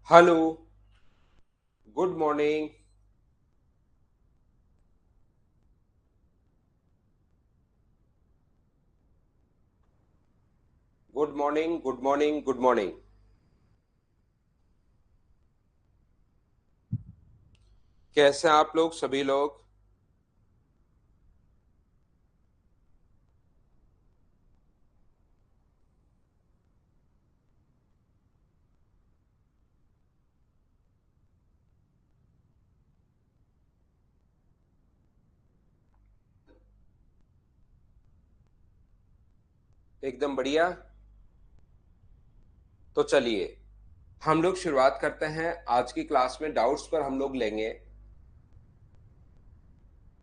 Hello. Good morning. Good morning, good morning, good morning. कैसे हैं आप लोग, सभी लोग? एकदम बढ़िया। तो चलिए, हम लोग शुरुआत करते हैं। आज की क्लास में डाउट्स पर हम लोग लेंगे।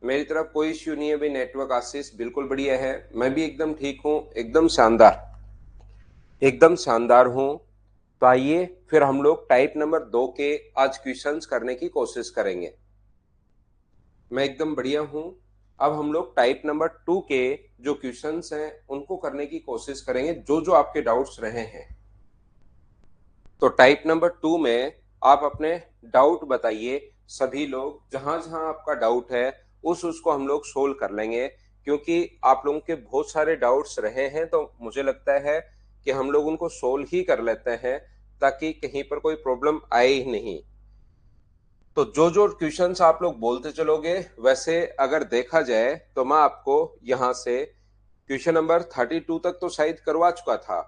मेरी तरफ कोई इश्यू नहीं है भाई। नेटवर्क आशीष बिल्कुल बढ़िया है। मैं भी एकदम ठीक हूँ, एकदम शानदार, एकदम शानदार हूँ। तो आइए फिर हम लोग टाइप नंबर 2 के आज क्वेश्चंस करने की कोशिश करेंगे। मैं एकदम बढ़िया हूँ। अब हम लोग टाइप नंबर 2 के जो क्वेश्चंस हैं उनको करने की कोशिश करेंगे, जो जो आपके डाउट्स रहे हैं। तो टाइप नंबर 2 में आप अपने डाउट बताइए। सभी लोग जहां जहां आपका डाउट है उस उसको हम लोग सोल्व कर लेंगे, क्योंकि आप लोगों के बहुत सारे डाउट्स रहे हैं। तो मुझे लगता है कि हम लोग उनको सोल्व ही कर लेते हैं, ताकि कहीं पर कोई प्रॉब्लम आए ही नहीं। तो जो जो क्वेश्चंस आप लोग बोलते चलोगे, वैसे अगर देखा जाए तो मैं आपको यहां से क्वेश्चन नंबर 32 तक तो शायद करवा चुका था।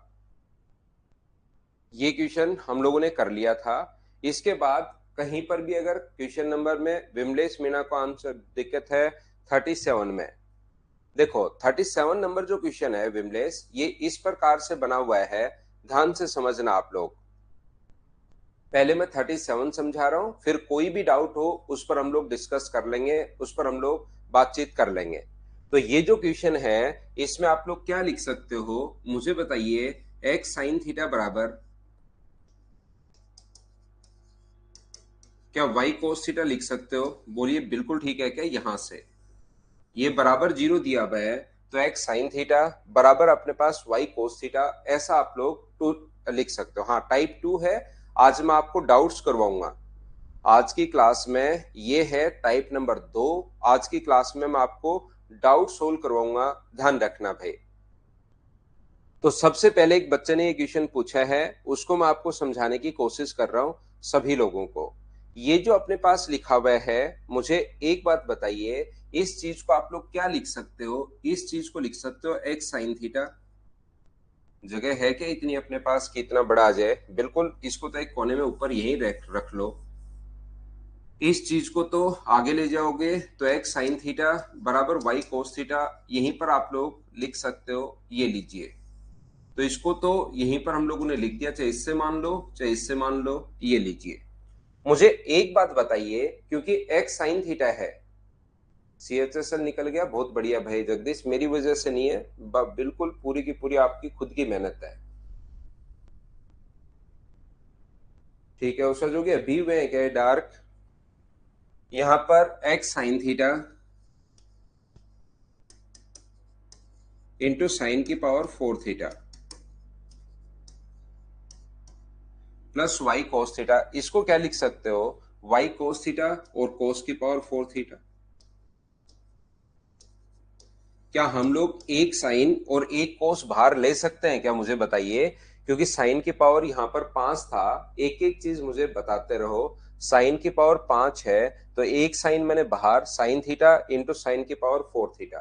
ये क्वेश्चन हम लोगों ने कर लिया था। इसके बाद कहीं पर भी अगर क्वेश्चन नंबर में विमलेश मीणा को आंसर दिक्कत है 37 में। देखो, 37 नंबर जो क्वेश्चन है विमलेश, ये इस प्रकार से बना हुआ है। ध्यान से समझना आप लोग। पहले मैं 37 समझा रहा हूं, फिर कोई भी डाउट हो उस पर हम लोग डिस्कस कर लेंगे, उस पर हम लोग बातचीत कर लेंगे। तो ये जो क्वेश्चन है, इसमें आप लोग क्या लिख सकते हो मुझे बताइए। एक्स साइन थीटा बराबर, क्या वाई कोस थीटा लिख सकते हो? बोलिए, बिल्कुल ठीक है क्या? यहां से ये बराबर जीरो दिया हुआ है, तो एक्स साइन थीटा बराबर अपने पास वाई कोस थीटा, ऐसा आप लोग टू लिख सकते हो। हाँ, टाइप 2 है। आज मैं आपको डाउट्स करवाऊंगा। आज की क्लास में ये है टाइप नंबर 2। आज की क्लास में मैं आपको डाउट सोल्व करवाऊंगा, ध्यान रखना भाई। तो सबसे पहले एक बच्चे ने ये क्वेश्चन पूछा है, उसको मैं आपको समझाने की कोशिश कर रहा हूं सभी लोगों को। ये जो अपने पास लिखा हुआ है, मुझे एक बात बताइए, इस चीज को आप लोग क्या लिख सकते हो? इस चीज को लिख सकते हो एक्स साइन थीटा। जगह है क्या इतनी अपने पास कि इतना बड़ा आ जाए? बिल्कुल, इसको तो एक कोने में ऊपर यही रख लो। इस चीज को तो आगे ले जाओगे तो एक्स साइन थीटा बराबर वाई कोस थीटा, यहीं पर आप लोग लिख सकते हो। ये लीजिए। तो इसको तो यहीं पर हम लोगों ने लिख दिया, चाहे इससे मान लो चाहे इससे मान लो। ये लीजिए। मुझे एक बात बताइए, क्योंकि एक्स साइन थीटा है। सीएचएसएल निकल गया, बहुत बढ़िया भाई जगदीश, मेरी वजह से नहीं है। बिल्कुल पूरी की पूरी आपकी खुद की मेहनत है। ठीक है उषा जोगी, अभी हुए हैं क्या डार्क? यहाँ पर x sine theta into sine की power 4 theta plus y cos theta, इसको क्या लिख सकते हो? वाई कोस थीटा और कोस की पावर 4 थीटा। क्या हम लोग एक साइन और एक कोस बाहर ले सकते हैं क्या, मुझे बताइए? क्योंकि साइन की पावर यहाँ पर 5 था। एक एक चीज मुझे बताते रहो। साइन की पावर 5 है, तो एक साइन मैंने बाहर, साइन थीटा इंटू साइन की पावर 4 थीटा।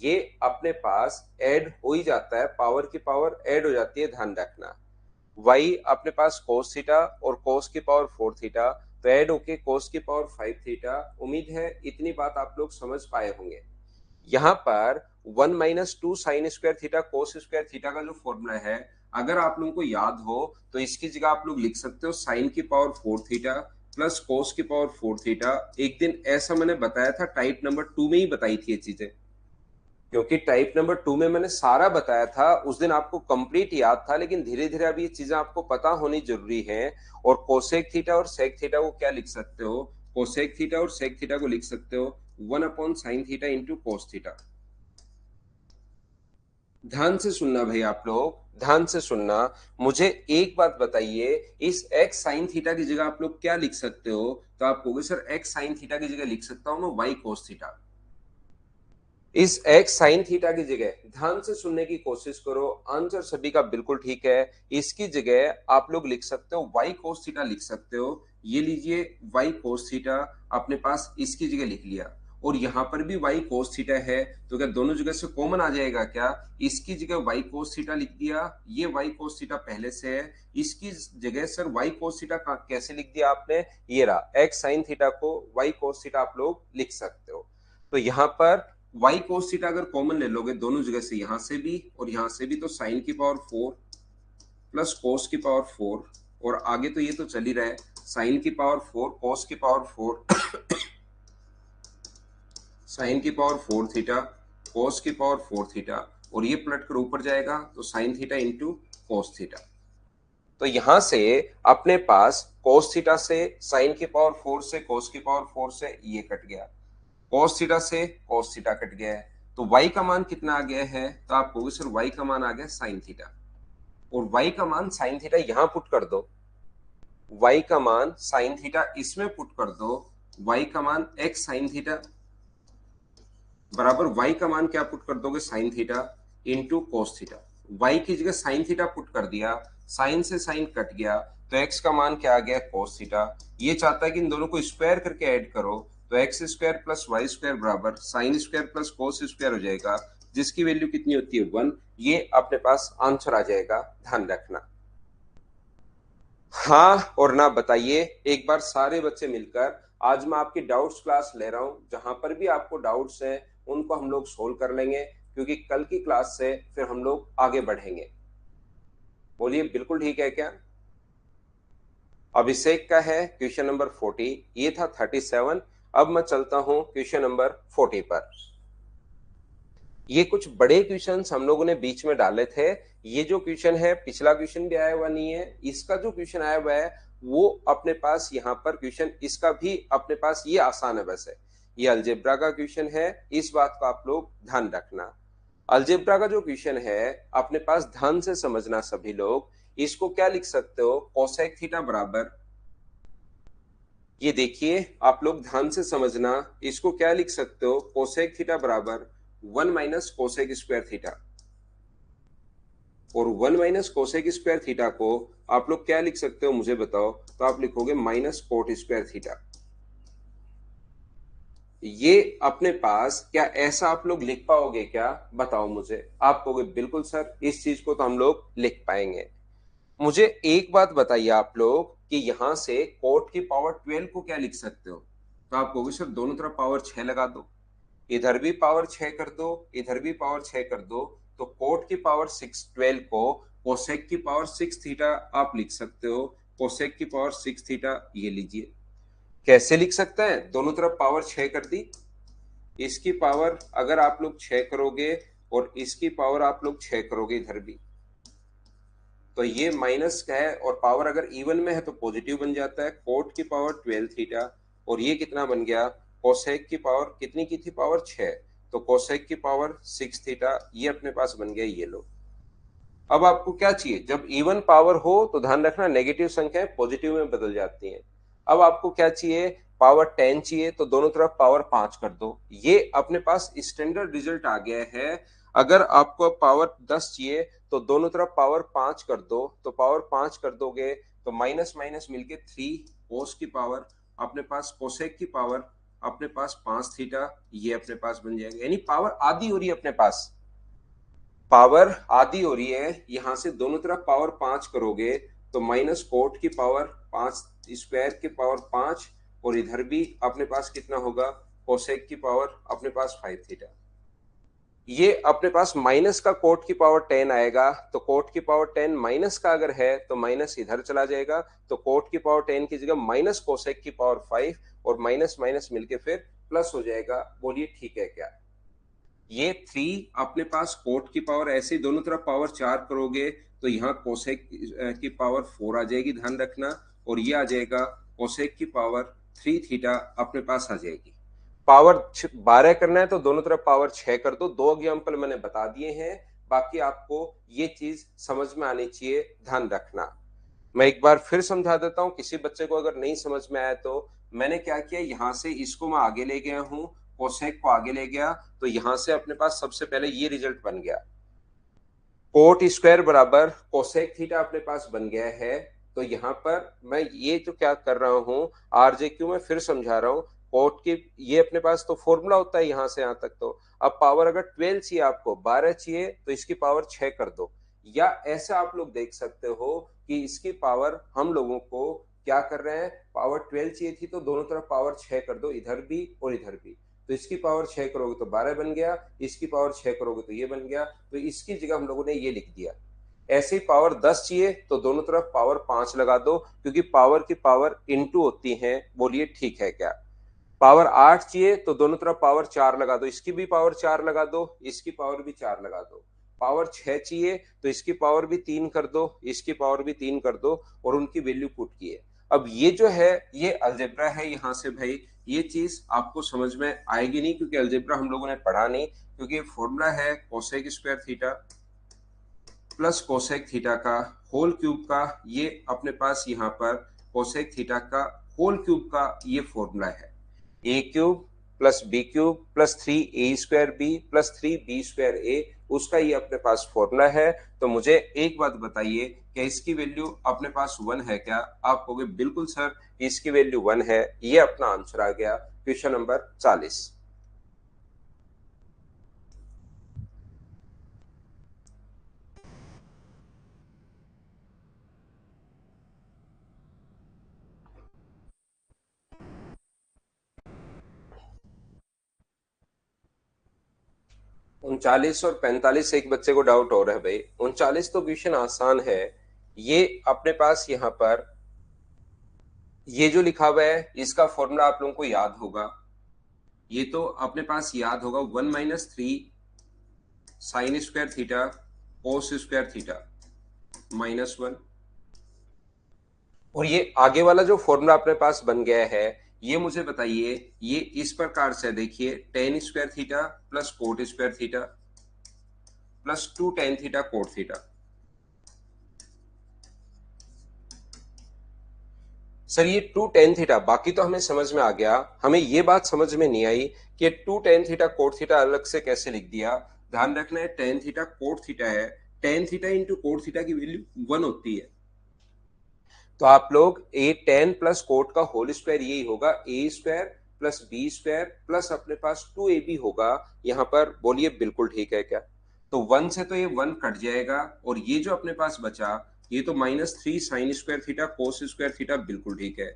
ये अपने पास ऐड हो ही जाता है, पावर की पावर ऐड हो जाती है, ध्यान रखना। वाई अपने पास कोस थीटा और कोस की पावर 4 थीटा, तो ऐड होके कोस की पावर 5 थीटा। उम्मीद है इतनी बात आप लोग समझ पाए होंगे। यहाँ पर 1 - 2 sign square theta cos square theta का जो फॉर्मूला है, अगर आप लोगों को याद हो तो इसकी जगह आप लोग लिख सकते हो साइन की पावर 4 थीटा प्लस कोस की पावर 4 थीटा। एक दिन ऐसा मैंने बताया था, टाइप नंबर 2 में ही बताई थी ये चीजें, क्योंकि टाइप नंबर 2 में मैंने सारा बताया था उस दिन, आपको कंप्लीट याद था। लेकिन धीरे धीरे अब ये चीजें आपको पता होनी जरूरी है। और कोसेक थीटा और सेक थीटा को क्या लिख सकते हो? कोसेक थीटा और सेक थीटा को लिख सकते हो 1/sin theta into cos theta. ध्यान से सुनना भाई आप लोग। ध्यान से सुनना। मुझे एक बात बताइए, इस x साइन थीटा की जगह आप लोग क्या लिख सकते हो? तो आप कहोगे सर x साइन थीटा की जगह लिख सकता हूं मैं y कोस थीटा। इस x साइन थीटा की जगह ध्यान से सुनने की कोशिश करो, आंसर सभी का बिल्कुल ठीक है। इसकी जगह आप लोग लिख सकते हो y कोस थीटा लिख सकते हो। ये लीजिए y कोस थीटा अपने पास इसकी जगह लिख लिया, और यहां पर भी y कोस थीटा है, तो क्या दोनों जगह से कॉमन आ जाएगा क्या? इसकी जगह y कोस थीटा लिख दिया, ये y कोस थीटा पहले से है, इसकी जगह सर y कोस थीटा कैसे लिख दिया आपने? ये रहा x साइन थीटा को y कोस थीटा आप लोग लिख सकते हो। तो यहां पर y cos थीटा अगर कॉमन ले लोगे दोनों जगह से, यहां से भी और यहां से भी, तो साइन की पावर 4 प्लस कोस की पावर 4, और आगे तो ये तो चल ही रहा है, साइन की पावर 4 कोस की पावर 4 साइन की पावर 4 थीटा कोस की पावर 4 थीटा, और ये पलट कर ऊपर जाएगा तो sine theta into cos theta. तो यहां से अपने पास कोस थीटा से साइन की पावर 4 से कोस की पावर 4 से ये कट गया, cos थीटा से cos थीटा कट गया है, तो y का मान कितना आ गया है? तो आप कहोगे सर y का मान आ गया sin थीटा, और y का मान sin थीटा यहां पुट कर दो, y का मान sin थीटा इसमें पुट कर दो, y का मान x sin थीटा बराबर y का मान क्या पुट कर दोगे? sin theta into cos theta. y की जगह sin थीटा पुट कर दिया, sin से sin कट गया, तो x का मान क्या आ गया? cos theta. ये चाहता है कि इन दोनों को स्क्वायर करके ऐड करो, तो x square plus y square बराबर sine square plus cos square हो जाएगा, जिसकी वैल्यू कितनी होती है? 1। ये अपने पास आंसर आ जाएगा, ध्यान रखना। हाँ और ना बताइए एक बार सारे बच्चे मिलकर। आज मैं आपकी डाउट्स क्लास ले रहा हूं, जहां पर भी आपको डाउट्स हैं उनको हम लोग सोल्व कर लेंगे, क्योंकि कल की क्लास से फिर हम लोग आगे बढ़ेंगे। बोलिए बिल्कुल ठीक है क्या? अभिषेक का है क्वेश्चन नंबर 40, ये था 37। अब मैं चलता हूं क्वेश्चन नंबर 40 पर। ये कुछ बड़े क्वेश्चंस हम लोगों ने बीच में डाले थे। ये जो क्वेश्चन है पिछला क्वेश्चन भी आया हुआ नहीं है, इसका जो क्वेश्चन आया हुआ है वो अपने पास यहाँ पर क्वेश्चन इसका भी अपने पास ये आसान है। वैसे ये अलजेब्रा का क्वेश्चन है, इस बात का आप लोग ध्यान रखना। अलजेब्रा का जो क्वेश्चन है अपने पास ध्यान से समझना सभी लोग। इसको क्या लिख सकते हो? कोसेक थीटा बराबर, ये देखिए आप लोग ध्यान से समझना, इसको क्या लिख सकते हो? कोसेक थीटा बराबर 1 माइनस कोसेक स्क्वायर थीटा, और 1 माइनस कोसेक स्क्वायर थीटा को आप लोग क्या लिख सकते हो मुझे बताओ? तो आप लिखोगे माइनस कोट स्क्वायर थीटा। ये अपने पास क्या ऐसा आप लोग लिख पाओगे क्या? बताओ मुझे। आप कहोगे बिल्कुल सर इस चीज को तो हम लोग लिख पाएंगे। मुझे एक बात बताइए आप लोग कि यहां से कोट की पावर 12 को क्या लिख सकते हो? तो आप कहोगे सर दोनों तरफ पावर 6 लगा दो, इधर भी पावर 6 कर दो, इधर भी पावर 6 कर दो, तो कोट की पावर 6 12 को कोसेक की पावर 6 थीटा आप लिख सकते हो। कोसेक की पावर 6 थीटा ये लीजिए। कैसे लिख सकते हैं? दोनों तरफ पावर 6 कर दी, इसकी पावर अगर आप लोग 6 करोगे और इसकी पावर आप लोग 6 करोगे इधर भी, तो ये माइनस का है, और पावर अगर इवन में है तो पॉजिटिव बन जाता है। कोट की पावर 12 थीटा, और ये कितना बन गया? कोसेक की पावर कितनी की थी? पावर 6, तो कोसेक की पावर 6 थीटा ये अपने पास बन गया। ये लो, अब आपको क्या चाहिए? जब इवन पावर हो तो ध्यान रखना नेगेटिव संख्याएं पॉजिटिव में बदल जाती हैं। अब आपको क्या चाहिए? पावर 10 चाहिए, तो दोनों तरफ पावर 5 कर दो। ये अपने पास स्टैंडर्ड रिजल्ट आ गया है। अगर आपको पावर 10 चाहिए तो दोनों तरफ पावर 5 कर दो, तो पावर 5 कर दोगे तो माइनस माइनस मिलके 3 कोस की पावर अपने पास कोसेक की पावर अपने पास 5 थीटा ये अपने पास बन जाएगा। यानी पावर आधी हो रही है अपने पास, पावर आधी हो रही है। यहां से दोनों तरफ पावर 5 करोगे तो माइनस कोट की पावर 5 स्क्वायर की पावर 5, और इधर भी अपने पास कितना होगा? कोसेक की पावर अपने पास 5 थीटा। ये अपने पास माइनस का कोट की पावर 10 आएगा, तो कोट की पावर 10 माइनस का अगर है तो माइनस इधर चला जाएगा, तो कोट की पावर 10 की जगह माइनस कोसेक की पावर 5, और माइनस माइनस मिलके फिर प्लस हो जाएगा। बोलिए ठीक है क्या? ये 3 अपने पास कोट की पावर, ऐसे दोनों तरफ पावर 4 करोगे तो यहाँ कोसेक की पावर 4 आ जाएगी, ध्यान रखना, और ये आ जाएगा कोसेक की पावर 3 थीटा अपने पास आ जाएगी। पावर 12 करना है तो दोनों तरफ पावर 6 कर दो। 2 एग्जाम्पल मैंने बता दिए हैं। बाकी आपको ये चीज समझ में आनी चाहिए, ध्यान रखना। मैं एक बार फिर समझा देता हूँ, किसी बच्चे को अगर नहीं समझ में आया तो मैंने क्या किया, यहाँ से इसको मैं आगे ले गया हूँ, कोसेक को आगे ले गया, तो यहाँ से अपने पास सबसे पहले ये रिजल्ट बन गया, कोट स्क्वायर बराबर कोसेक थीटा अपने पास बन गया है। तो यहाँ पर मैं ये तो क्या कर रहा हूँ, आरजे क्यू में फिर समझा रहा हूँ, कोट की ये अपने पास तो फॉर्मूला होता है यहाँ से यहाँ तक। तो अब पावर अगर 12 चाहिए, आपको 12 चाहिए, तो इसकी पावर 6 कर दो, या ऐसा आप लोग देख सकते हो कि इसकी पावर हम लोगों को क्या कर रहे हैं, पावर 12 चाहिए थी तो दोनों तरफ पावर 6 कर दो, इधर भी और इधर भी। तो इसकी पावर 6 करोगे तो 12 बन गया, इसकी पावर 6 करोगे तो ये बन गया, तो इसकी जगह हम लोगों ने ये लिख दिया। ऐसे ही पावर 10 चाहिए तो दोनों तरफ पावर 5 लगा दो, क्योंकि पावर की पावर इनटू होती है, बोलिए ठीक है क्या। पावर 8 चाहिए तो दोनों तरफ पावर 4 लगा दो, इसकी भी पावर 4 लगा दो, इसकी पावर भी 4 लगा दो। पावर 6 चाहिए तो इसकी पावर भी 3 कर दो, इसकी पावर भी 3 कर दो, और उनकी वैल्यू पुट किए। अब ये जो है ये अलजेब्रा है, यहाँ से भाई ये चीज आपको समझ में आएगी नहीं, क्योंकि अलजेब्रा हम लोगों ने पढ़ा नहीं, क्योंकि फॉर्मूला है cosec square theta plus cosec theta का होल क्यूब का, ये अपने पास यहाँ पर कोसेक थीटा का होल क्यूब का ये फॉर्मूला है, a cube plus b cube plus 3a² b plus 3b² a, उसका ये अपने पास फॉर्मूला है। तो मुझे एक बात बताइए, क्या इसकी वैल्यू अपने पास 1 है क्या? आप कहोगे बिल्कुल सर इसकी वैल्यू 1 है, ये अपना आंसर आ गया क्वेश्चन नंबर 40। 39 और 45 एक बच्चे को डाउट हो रहा है भाई। 39 तो क्वेश्चन आसान है, ये अपने पास यहाँ पर ये जो लिखा हुआ है इसका फॉर्मूला आप लोगों को याद होगा, ये तो अपने पास याद होगा, 1 - 3 sign square theta cos square theta -1। और ये आगे वाला जो फॉर्मूला अपने पास बन गया है, ये मुझे बताइए, ये इस प्रकार से देखिए, ten square theta plus coat square theta plus 2 tan theta cot theta. Sir ये 2 tan थीटा बाकी तो हमें समझ में आ गया, हमें ये बात समझ में नहीं आई कि 2 tan थीटा कोट थीटा अलग से कैसे लिख दिया। ध्यान रखना है tan थीटा कोट थीटा है, tan theta into cot theta की वैल्यू 1 होती है। तो आप लोग ए टेन प्लस कोट का होल स्क्वायर यही होगा, a square plus b square plus अपने पास 2ab होगा। यहाँ पर बोलिए बिल्कुल ठीक है क्या? तो 1 से तो ये 1 कट जाएगा, और ये जो अपने पास बचा ये तो -3 sign square theta cos square theta, बिल्कुल ठीक है।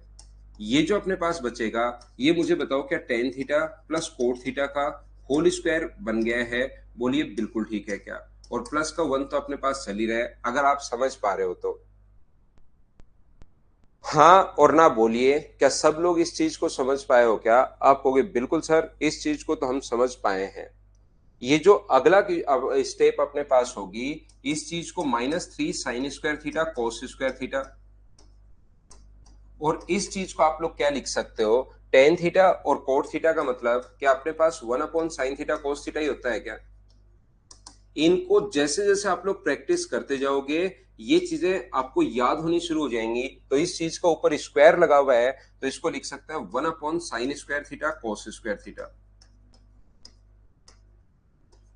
ये जो अपने पास बचेगा, ये मुझे बताओ क्या tan theta plus cot theta का होल स्क्वायर बन गया है? बोलिए बिल्कुल ठीक है क्या? और प्लस का 1 तो अपने पास चल ही रहा है, अगर आप समझ पा रहे हो तो हाँ और ना बोलिए। क्या सब लोग इस चीज को समझ पाए हो क्या? आप कहोगे बिल्कुल सर इस चीज को तो हम समझ पाए हैं। ये जो अगला स्टेप अपने पास होगी, इस चीज को -3 sign square theta cos square theta, और इस चीज को आप लोग क्या लिख सकते हो, टेन थीटा और कोट थीटा का मतलब क्या अपने पास 1/sin थीटा कोस थीटा ही होता है क्या? इनको जैसे जैसे आप लोग प्रैक्टिस करते जाओगे ये चीजें आपको याद होनी शुरू हो जाएंगी। तो इस चीज का ऊपर स्क्वायर लगा हुआ है, तो इसको लिख सकते हैं 1/sin square theta cos square theta,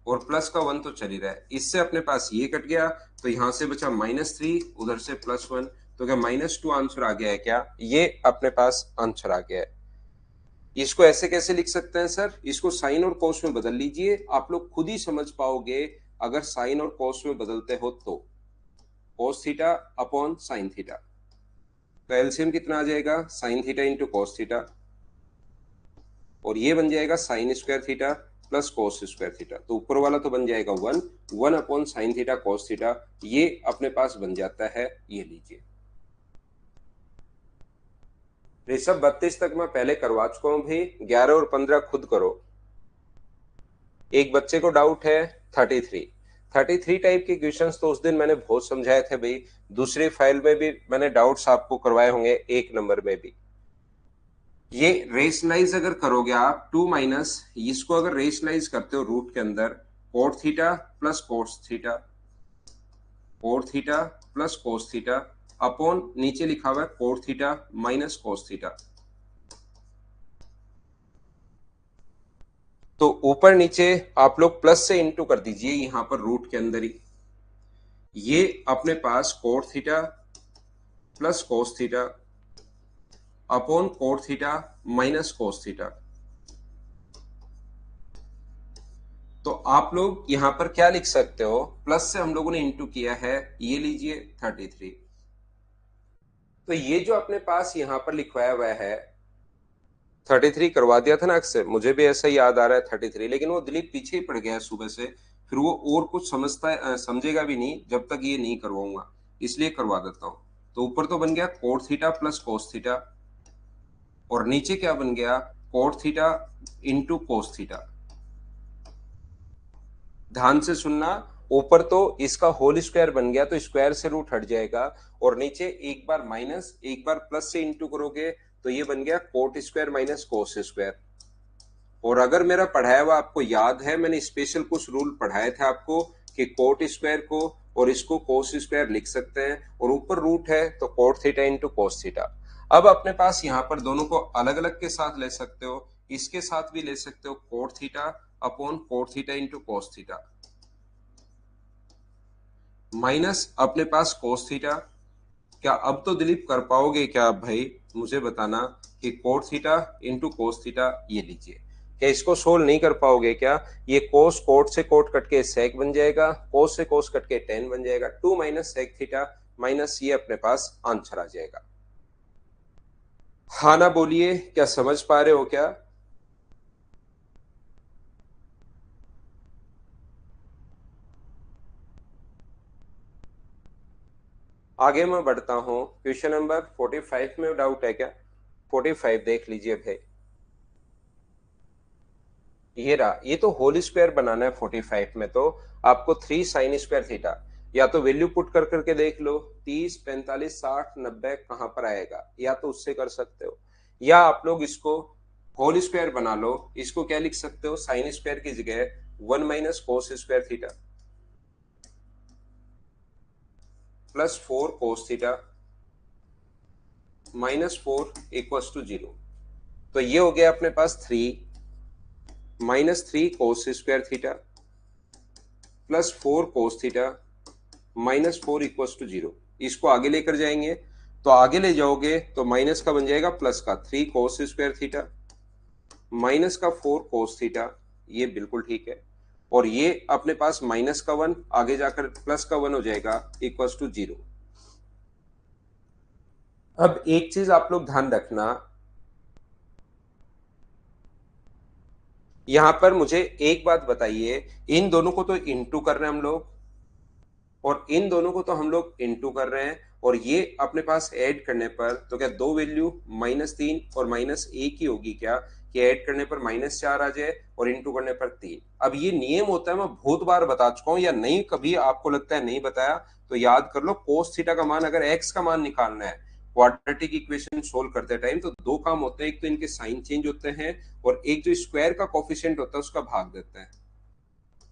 और प्लस का 1 तो चल ही रहा है, इससे अपने पास ये कट गया, तो यहां से बचा -3, उधर से +1, तो क्या -2 आंसर आ गया है क्या? ये अपने पास आंसर आ गया है। इसको ऐसे कैसे लिख सकते हैं सर? इसको साइन और कोस में बदल लीजिए, आप लोग खुद ही समझ पाओगे। अगर साइन और कोस में बदलते हो तो कोस थीटा अपॉन साइन थीटा, तो एलसीएम कितना आ जाएगा, sign theta into cos theta, और ये बन जाएगा sign square theta plus cos square theta. तो ऊपर वाला तो बन जाएगा 1/sin थीटा कोस थीटा, ये अपने पास बन जाता है, ये लीजिए। ऋषभ 32 तक मैं पहले करवा चुका हूं भाई, 11 और 15 खुद करो। एक बच्चे को डाउट है 33 टाइप के क्वेश्चंस तो उस दिन मैंने बहुत समझाए थे भाई, दूसरी फाइल में भी मैंने डाउट्स आपको करवाए होंगे, 1 नंबर में भी। ये रेशनलाइज अगर करोगे आप 2 माइनस, इसको अगर रेशनलाइज करते हो रूट के अंदर coat theta plus cos theta, cot theta plus cos theta upon नीचे लिखा हुआ है coat theta minus cos theta. तो ऊपर नीचे आप लोग प्लस से इंटू कर दीजिए यहां पर रूट के अंदर ही। ये अपने पास cot theta plus cos theta upon cot theta minus cos theta. तो आप लोग यहां पर क्या लिख सकते हो, प्लस से हम लोगों ने इंटू किया है, ये लीजिए 33। तो ये जो अपने पास यहां पर लिखवाया हुआ है 33 करवा दिया था ना अक्सर, मुझे भी ऐसा याद आ रहा है 33, लेकिन वो दिलीप पीछे ही पड़ गया है सुबह से, फिर वो और कुछ समझता है समझेगा भी नहीं जब तक ये नहीं करवाऊंगा, इसलिए करवा देता हूं। तो ऊपर तो बन गया coat theta plus cos theta और नीचे क्या बन गया cot theta into cos theta. ध्यान से सुनना, ऊपर तो इसका होल स्क्वायर बन गया तो स्क्वायर से रूट हट जाएगा और नीचे एक बार माइनस एक बार प्लस से इंटू करोगे तो ये बन गया coat square minus cos square. और अगर मेरा पढ़ाया हुआ आपको याद है, मैंने स्पेशल कुछ रूल पढ़ाए थे आपको कि कोट स्क्वायर को और इसको कोस स्क्वायर लिख सकते हैं और ऊपर रूट है तो cot theta into cos theta. अब अपने पास यहाँ पर दोनों को अलग अलग के साथ ले सकते हो, इसके साथ भी ले सकते हो cot theta upon cot theta into cos theta minus अपने पास कोस थीटा। क्या अब तो दिलीप कर पाओगे क्या आप भाई, मुझे बताना कि cot theta into cos theta ये लीजिए, क्या इसको सोल्व नहीं कर पाओगे क्या? ये कोस कोट से कोट कट के सेक बन जाएगा, कोस से कोस कट के टेन बन जाएगा, 2 माइनस सेक थीटा माइनस ये अपने पास आंसर आ जाएगा। हाँ ना बोलिए, क्या समझ पा रहे हो क्या? आगे मैं बढ़ता हूं, क्वेश्चन नंबर 45 में डाउट है क्या? 45 देख लीजिए भाई, ये रहा, ये तो होल स्क्वायर बनाना है 45 में, तो आपको 3 साइन स्क्वायर थीटा, या तो वैल्यू पुट कर करके देख लो 30 45 60 90 कहां पर आएगा, या तो उससे कर सकते हो, या आप लोग इसको होल स्क्वायर बना लो, इसको क्या लिख सकते हो साइन स्क्वायर की जगह 1 minus cos square theta plus 4 cos theta minus 4 equals to 0। तो ये हो गया अपने पास 3 minus 3 cos square theta plus 4 cos theta minus 4 equals to 0। इसको आगे लेकर जाएंगे तो आगे ले जाओगे तो माइनस का बन जाएगा प्लस का 3 कोस स्क्वायर थीटा माइनस का 4 कोस थीटा, ये बिल्कुल ठीक है, और ये अपने पास माइनस का 1 आगे जाकर प्लस का 1 हो जाएगा इक्वल्स टू 0। अब एक चीज आप लोग ध्यान रखना, यहां पर मुझे एक बात बताइए, इन दोनों को तो इंटू कर रहे हैं हम लोग और इन दोनों को तो हम लोग इंटू कर रहे हैं, और ये अपने पास ऐड करने पर तो क्या दो वैल्यू -3 और -1 ही होगी क्या, कि ऐड करने पर -4 आ जाए और इंटू करने पर 3। अब ये नियम होता है, मैं बहुत बार बता चुका हूं, या नहीं कभी आपको लगता है नहीं बताया तो याद कर लो, कोस थीटा का मान अगर एक्स का मान निकालना है क्वाड्रेटिक इक्वेशन सोल्व करते टाइम तो दो काम होते हैं, एक तो इनके साइन चेंज होते हैं और एक जो स्क्वायर का कोफिशिएंट होता है उसका भाग देता है।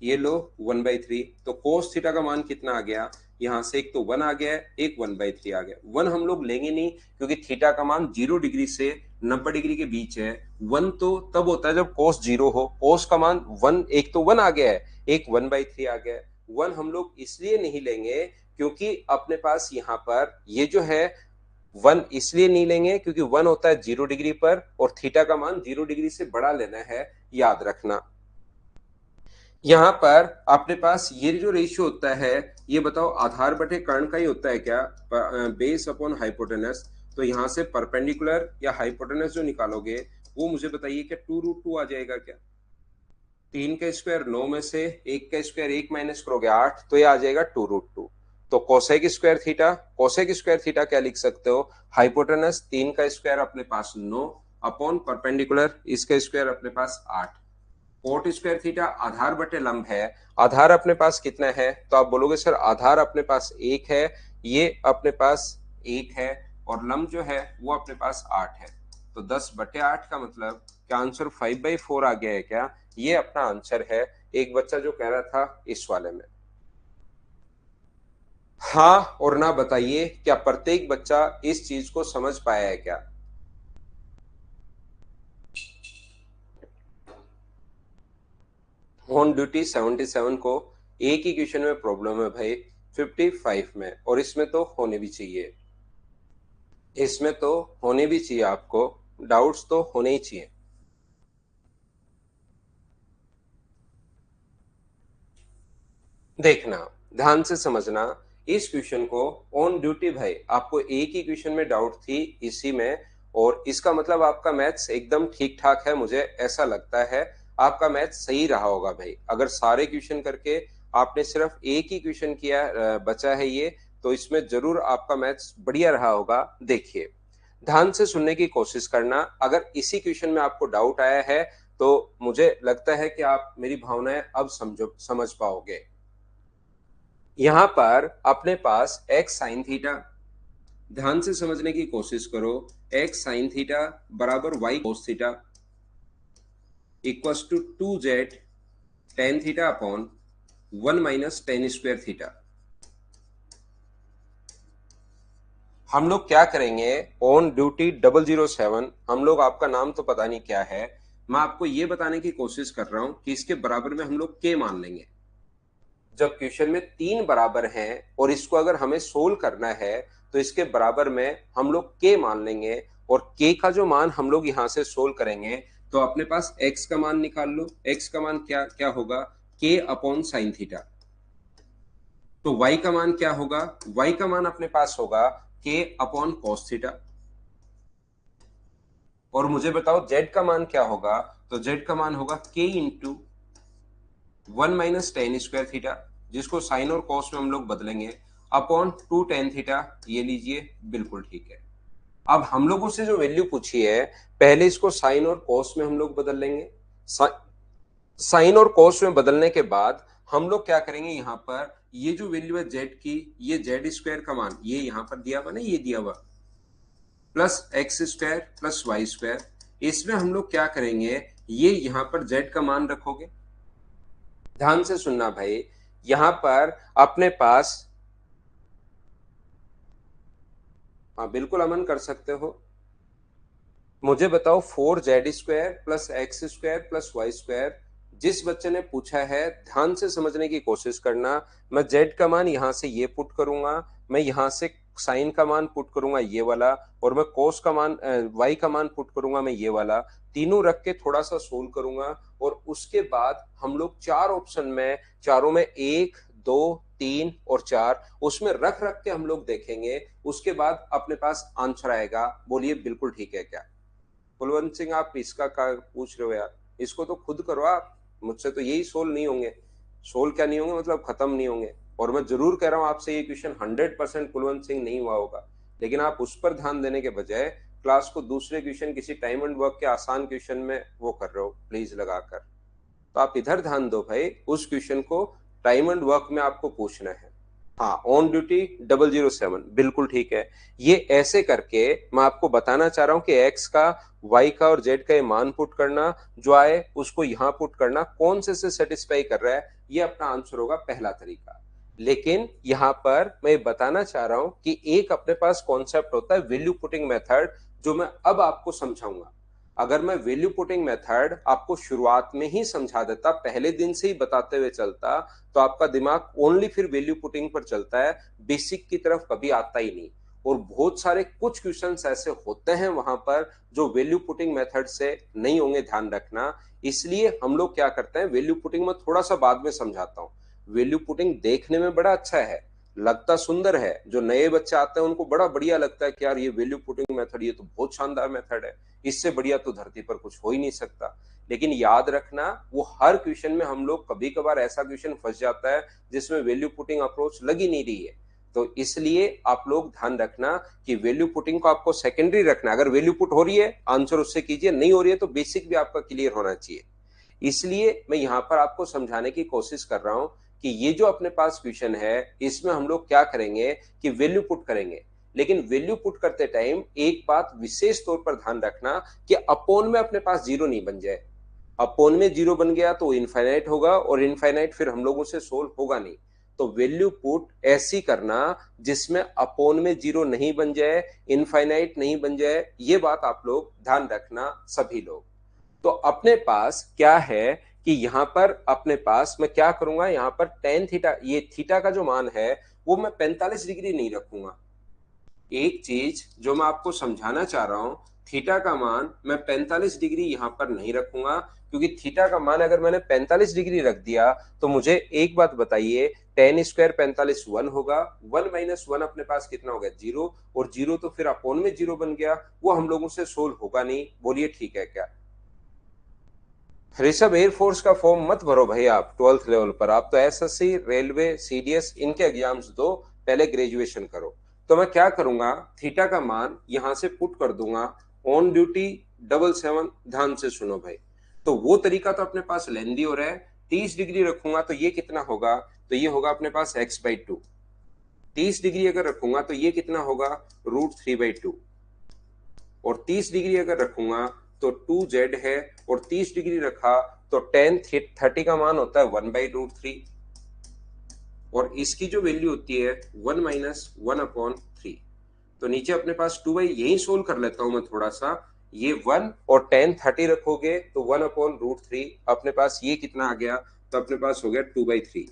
ये लो 1/3, तो कोस थीटा का मान कितना आ गया, यहां से एक तो 1 आ गया है, एक 1/3 आ गया। 1 हम लोग लेंगे नहीं क्योंकि थीटा का मान 0 डिग्री से 90 डिग्री के बीच है। 1 तो तब होता है जब कोस 0 हो, कोस का मान 1, एक तो 1 आ गया है, एक 1/3 आ गया है। 1 हम लोग इसलिए नहीं लेंगे क्योंकि अपने पास यहाँ पर ये जो है 1 इसलिए नहीं लेंगे क्योंकि 1 होता है 0 डिग्री पर और थीटा का मान 0 डिग्री से बड़ा लेना है, याद रखना। यहाँ पर अपने पास ये जो रेशियो होता है, ये बताओ आधार बटे कर्ण का ही होता है क्या, बेस अपॉन हाइपोटेनस। तो यहाँ से परपेंडिकुलर या हाइपोटेनस जो निकालोगे वो मुझे बताइए क्या 2√2 आ जाएगा क्या? 3 का स्क्वायर 9 में से 1 का स्क्वायर 1 माइनस करोगे 8, तो ये आ जाएगा 2√2। तो cosec square theta, cosec square theta क्या लिख सकते हो, हाइपोटेनस 3 का स्क्वायर अपने पास 9 अपॉन परपेंडिकुलर इसका स्क्वायर अपने पास 8। कोट स्क्वायर थीटा आधार बटे लंब है, आधार अपने पास कितना है, तो आप बोलोगे सर आधार अपने पास 1 है, ये अपने पास 1 है और लंब जो है वो अपने पास 8 है, तो 10/8 का मतलब क्या आंसर 5/4 आ गया है क्या? ये अपना आंसर है, एक बच्चा जो कह रहा था इस वाले में। हाँ और ना बताइए, क्या प्रत्येक बच्चा इस चीज को समझ पाया है क्या? ऑन ड्यूटी 77 को एक ही क्वेश्चन में प्रॉब्लम है भाई 55 में, और इसमें तो होने भी चाहिए, इसमें तो होने भी चाहिए, आपको डाउट्स तो होने ही चाहिए। देखना, ध्यान से समझना इस क्वेश्चन को। ऑन ड्यूटी भाई आपको एक ही क्वेश्चन में डाउट थी इसी में, और इसका मतलब आपका मैथ्स एकदम ठीक ठाक है, मुझे ऐसा लगता है आपका मैथ्स सही रहा होगा भाई। अगर सारे क्वेश्चन करके आपने सिर्फ एक ही क्वेश्चन किया बचा है ये, तो इसमें जरूर आपका मैथ्स बढ़िया रहा होगा। देखिए, ध्यान से सुनने की कोशिश करना। अगर इसी क्वेश्चन में आपको डाउट आया है तो मुझे लगता है कि आप मेरी भावनाएं अब समझ पाओगे। यहां पर अपने पास x साइन थीटा, ध्यान से समझने की कोशिश करो, x साइन थीटा बराबर y cos theta equals to 2z tan theta upon 1 minus tan square theta. हम लोग क्या करेंगे, ऑन ड्यूटी 007, हम लोग, आपका नाम तो पता नहीं क्या है, मैं आपको ये बताने की कोशिश कर रहा हूं कि इसके बराबर में हम लोग k मान लेंगे। जब क्वेश्चन में तीन बराबर हैं और इसको अगर हमें सोल्व करना है तो इसके बराबर में हम लोग k मान लेंगे, और k का जो मान हम लोग यहां से सोल्व करेंगे तो अपने पास x का मान निकाल लो। x का मान क्या क्या होगा, k अपॉन साइन थीटा। तो y का मान क्या होगा, y का मान अपने पास होगा k अपॉन कॉस थीटा। और मुझे बताओ z का मान क्या होगा, तो z का मान होगा k into 1 minus tan square theta, जिसको साइन और कॉस में हम लोग बदलेंगे, अपॉन 2 टेन थीटा। ये लीजिए, बिल्कुल ठीक है। अब हम लोगों से जो वैल्यू पूछी है, पहले इसको साइन और कॉस में हम लोग बदल लेंगे। साइन और कॉस में बदलने के बाद हम लोग क्या करेंगे, यहां पर ये जो वैल्यू है जेड की, ये जेड स्क्वायर का मान ये यहां पर दिया हुआ ना, ये दिया हुआ plus x square plus y square, इसमें हम लोग क्या करेंगे, ये यहां पर जेड का मान रखोगे। ध्यान से सुनना भाई, यहां पर अपने पास, हाँ बिल्कुल अमन कर सकते हो। मुझे बताओ 4z² plus x square plus y square, जिस बच्चे ने पूछा है ध्यान से समझने की कोशिश करना। मैं z का मान यहां से ये पुट करूंगा, मैं यहां से साइन का मान पुट करूंगा ये वाला, और मैं कोस का मान y का मान पुट करूंगा मैं ये वाला, तीनों रख के थोड़ा सा सोल्व करूंगा। और उसके बाद हम लोग चार ऑप्शन में, चारों में एक दो तीन और चार, उसमें रख रख के हम लोग देखेंगे, उसके बाद अपने पास आंसर आएगा। बोलिए बिल्कुल ठीक है क्या? कुलवंत सिंह, आप इसका पूछ रहे हो यार, इसको तो खुद करो आप, मुझसे तो यही सोल्व नहीं होंगे। सोल्व क्या नहीं होंगे, मतलब खत्म नहीं होंगे। और मैं जरूर कह रहा हूं आपसे, ये क्वेश्चन 100% कुलवंत सिंह नहीं हुआ होगा, लेकिन आप उस पर ध्यान देने के बजाय क्लास को दूसरे क्वेश्चन, किसी टाइम एंड वर्क के आसान क्वेश्चन में वो कर रहे हो प्लीज लगाकर। तो आप इधर ध्यान दो भाई, उस क्वेश्चन को टाइम एंड वर्क में आपको पूछना है। हाँ, ऑन ड्यूटी 007 बिल्कुल ठीक है। ये ऐसे करके मैं आपको बताना चाह रहा हूं कि एक्स का, वाई का और जेड का ये मान पुट करना, जो आए उसको यहां पुट करना, कौन से सेटिस्फाई कर रहा है, ये अपना आंसर होगा पहला तरीका। लेकिन यहां पर मैं बताना चाह रहा हूं कि एक अपने पास कॉन्सेप्ट होता है वैल्यू पुटिंग मेथड, जो मैं अब आपको समझाऊंगा। अगर मैं वैल्यू पुटिंग मेथड आपको शुरुआत में ही समझा देता, पहले दिन से ही बताते हुए चलता, तो आपका दिमाग ओनली फिर वैल्यू पुटिंग पर चलता है, बेसिक की तरफ कभी आता ही नहीं। और बहुत सारे कुछ क्वेश्चंस ऐसे होते हैं वहां पर जो वैल्यू पुटिंग मेथड से नहीं होंगे, ध्यान रखना। इसलिए हम लोग क्या करते हैं, वैल्यू पुटिंग में थोड़ा सा बाद में समझाता हूँ। वैल्यू पुटिंग देखने में बड़ा अच्छा है, लगता सुंदर है, जो नए बच्चे आते हैं उनको बड़ा बढ़िया लगता है कि यार ये वैल्यू पुटिंग मेथड, ये तो बहुत शानदार मेथड है, इससे बढ़िया तो धरती पर कुछ हो ही नहीं सकता। लेकिन याद रखना, वो हर क्वेश्चन में हम लोग, कभी कभार ऐसा क्वेश्चन फंस जाता है जिसमें वैल्यू पुटिंग अप्रोच लग ही नहीं रही है। तो इसलिए आप लोग ध्यान रखना कि वैल्यू पुटिंग को आपको सेकेंडरी रखना है। अगर वैल्यू पुट हो रही है आंसर उससे कीजिए, नहीं हो रही है तो बेसिक भी आपका क्लियर होना चाहिए। इसलिए मैं यहां पर आपको समझाने की कोशिश कर रहा हूं कि ये जो अपने पास क्वेश्चन है, इसमें हम लोग क्या करेंगे कि वैल्यू पुट करेंगे। लेकिन वैल्यू पुट करते टाइम एक बात विशेष तौर पर ध्यान रखना कि अपोन में अपने पास जीरो नहीं बन जाए। अपोन में 0 बन गया तो इनफाइनाइट होगा, और इनफाइनाइट फिर हम लोगों से सोल्व होगा नहीं। तो वैल्यू पुट ऐसी करना जिसमें अपोन में 0 नहीं बन जाए, इनफाइनाइट नहीं बन जाए, ये बात आप लोग ध्यान रखना सभी लोग। तो अपने पास क्या है कि यहां पर अपने पास मैं क्या करूंगा, यहां पर टेन थीटा, ये थीटा का जो मान है वो मैं 45 डिग्री नहीं रखूंगा। एक चीज जो मैं आपको समझाना चाह रहा हूं, थीटा का मान मैं 45 डिग्री यहां पर नहीं रखूंगा, क्योंकि थीटा का मान अगर मैंने 45 डिग्री रख दिया तो मुझे एक बात बताइए, टेन स्क्वायर 45 1 होगा, 1 माइनस 1 अपने पास कितना हो गया 0, और 0 तो फिर अपोन में 0 बन गया, वो हम लोगों से सोल्व होगा नहीं। बोलिए ठीक है क्या? ऋषभ, एयरफोर्स का फॉर्म मत भरो भाई आप 12th लेवल पर, आप तो एसएससी, रेलवे, सीडीएस इनके एग्जाम्स दो, पहले ग्रेजुएशन करो। तो मैं क्या करूंगा, थीटा का मान यहां से पुट कर दूंगा ऑन ड्यूटी 77, ध्यान से सुनो भाई। तो वो तरीका तो अपने पास लेंदी हो रहा है, 30 डिग्री रखूंगा तो ये कितना होगा, तो ये होगा अपने पास x/2। 30 डिग्री अगर रखूंगा तो ये कितना होगा, √3/2। और 30 डिग्री अगर रखूंगा तो 2z है, और 30 डिग्री रखा तो टेन 30 का मान होता है 1/√3, और इसकी जो वैल्यू होती है 1 माइनस 1/3। तो नीचे अपने पास 2 यही सोल्व कर लेता हूं मैं थोड़ा सा, ये 1 और टेन 30 रखोगे तो 1/√3, अपने पास ये कितना आ गया, तो अपने पास हो गया 2/3।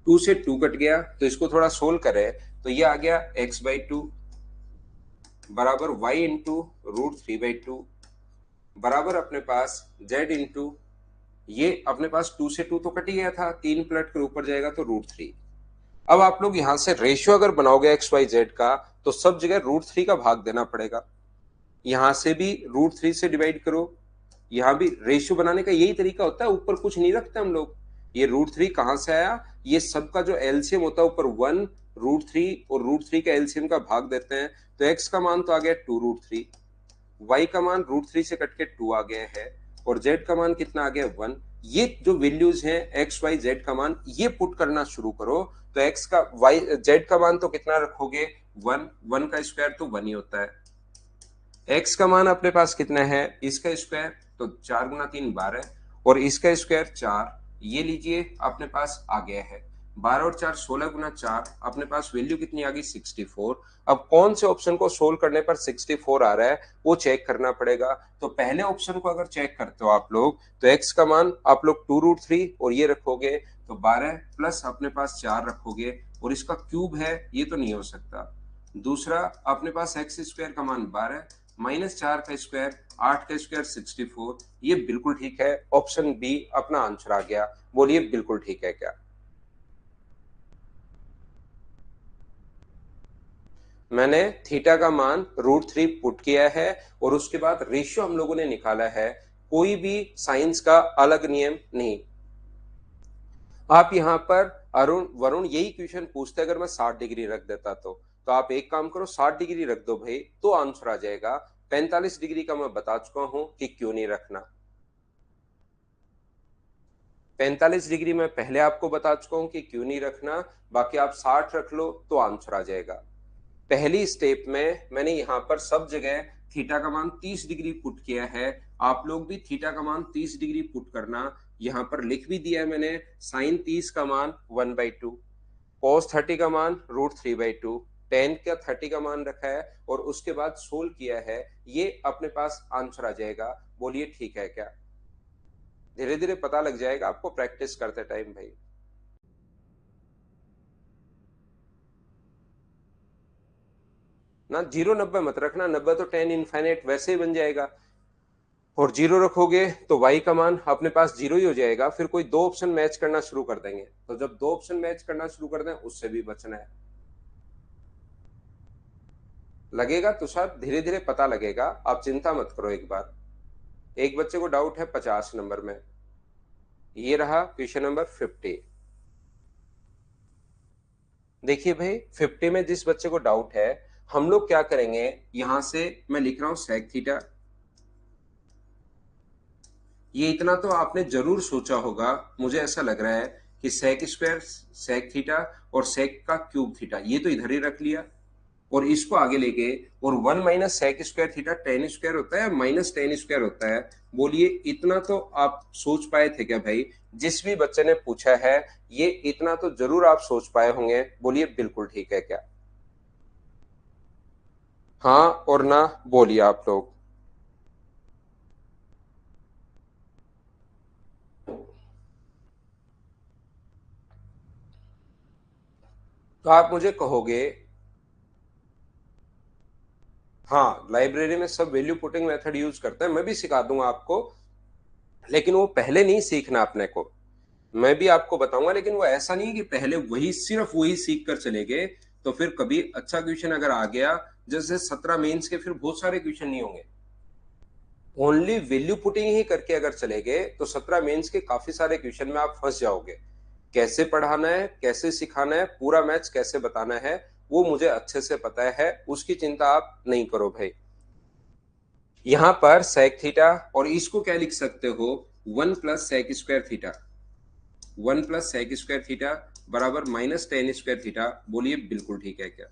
2 से 2 कट गया, तो इसको थोड़ा सोल्व करें तो ये आ गया x/2 बराबर y इंटू √3/2 बराबर अपने पास z इंटू, ये अपने पास 2 से 2 तो कट ही गया था, 3 पलट कर ऊपर जाएगा तो √3। अब आप लोग यहां से रेशियो अगर बनाओगे एक्स वाई जेड का तो सब जगह √3 का भाग देना पड़ेगा। यहां से भी √3 से डिवाइड करो, यहां भी रेशियो बनाने का यही तरीका होता है, ऊपर कुछ नहीं रखते हम लोग। ये √3 कहां से आया, ये सबका जो एलसीएम होता है ऊपर 1 √3 और √3 का एलसीएम का भाग देते हैं, तो x का मान तो आ गया 2√3, y का मान √3 से कट के 2 आ गया है, और z का मान कितना आ गया 1। ये जो वैल्यूज हैं x y z का मान, ये पुट करना शुरू करो, तो x का y z का मान तो कितना रखोगे 1, 1 का स्क्वायर तो 1 ही होता है। x का मान अपने पास कितना है, इसका स्क्वायर तो 4 गुना 3 12, और इसका स्क्वायर 4, ये लीजिए अपने पास आ गया है 12 और 4 16 गुना 4, अपने पास वैल्यू कितनी आ गई 64। अब कौन से ऑप्शन को सोल्व करने पर 64 आ रहा है वो चेक करना पड़ेगा। तो पहले ऑप्शन को अगर चेक करते हो आप लोग तो x का मान आप लोग 2√3 और ये रखोगे तो 12 प्लस अपने पास 4 रखोगे, और इसका क्यूब है ये तो नहीं हो सकता। दूसरा अपने पास x स्क्वायर का मान 12 माइनस 4 का स्क्वायर 8 का स्क्वायर 64, ये बिल्कुल ठीक है, ऑप्शन बी अपना आंसर आ गया। बोलिए बिल्कुल ठीक है क्या? मैंने थीटा का मान √3 पुट किया है, और उसके बाद रेशियो हम लोगों ने निकाला है, कोई भी साइंस का अलग नियम नहीं। आप यहां पर अरुण वरुण यही क्वेश्चन पूछते अगर मैं 60 डिग्री रख देता तो आप एक काम करो 60 डिग्री रख दो भाई, तो आंसर आ जाएगा। 45 डिग्री का मैं बता चुका हूं कि क्यों नहीं रखना। 45 डिग्री में पहले आपको बता चुका हूं कि क्यों नहीं रखना, बाकी आप 60 रख लो तो आंसर आ जाएगा। पहली स्टेप में मैंने यहां पर सब जगह थीटा का मान 30 डिग्री पुट किया है, आप लोग भी थीटा का मान 30 डिग्री पुट करना। यहां पर लिख भी दिया है मैंने, साइन 30 का मान 1/2, कॉस 30 का मान √3/2, टेन का 30 का मान रखा है, और उसके बाद सोल्व किया है, ये अपने पास आंसर आ जाएगा। बोलिए ठीक है क्या? धीरे धीरे पता लग जाएगा आपको प्रैक्टिस करते टाइम भाई। ना 0 90 मत रखना, 90 तो टेन इनफाइनाइट वैसे ही बन जाएगा, और 0 रखोगे तो y का मान अपने पास 0 ही हो जाएगा, फिर कोई दो ऑप्शन मैच करना शुरू कर देंगे, तो जब दो ऑप्शन मैच करना शुरू कर दें उससे भी बचना है। लगेगा तुषार, धीरे धीरे पता लगेगा, आप चिंता मत करो। एक बार एक बच्चे को डाउट है 50 नंबर में, ये रहा क्वेश्चन नंबर 50। देखिए भाई 50 में जिस बच्चे को डाउट है, हम लोग क्या करेंगे, यहां से मैं लिख रहा हूं सेक थीटा। ये इतना तो आपने जरूर सोचा होगा, मुझे ऐसा लग रहा है कि सेक स्क्वायर सेक थीटा और सेक का क्यूब थीटा, ये तो इधर ही रख लिया, और इसको आगे लेके, और 1 minus sec square theta tan square होता है माइनस टेन स्क्वायर होता है, बोलिए इतना तो आप सोच पाए थे क्या भाई? जिस भी बच्चे ने पूछा है ये इतना तो जरूर आप सोच पाए होंगे। बोलिए बिल्कुल ठीक है क्या? हाँ और ना बोलिए आप लोग। तो आप मुझे कहोगे हाँ लाइब्रेरी में सब वैल्यू पुटिंग मेथड यूज करते हैं, मैं भी सिखा दूंगा आपको, लेकिन वो पहले नहीं सीखना अपने को। मैं भी आपको बताऊंगा, लेकिन वो ऐसा नहीं कि पहले वही सिर्फ वही सीख कर चले गए तो फिर कभी अच्छा क्वेश्चन अगर आ गया, जैसे 17 मेंस के फिर बहुत सारे क्वेश्चन नहीं होंगे। ओनली वैल्यू पुटिंग ही करके अगर चले गए तो 17 मेंस के काफी सारे क्वेश्चन में आप फंस जाओगे। कैसे पढ़ाना है, कैसे सिखाना है, पूरा मैथ्स कैसे बताना है, वो मुझे अच्छे से पता है, उसकी चिंता आप नहीं करो भाई। यहां पर सेक थीटा, और इसको क्या लिख सकते हो, 1 + sec square theta, 1 + sec square theta बराबर -tan स्क्वायर थीटा। बोलिए बिल्कुल ठीक है क्या?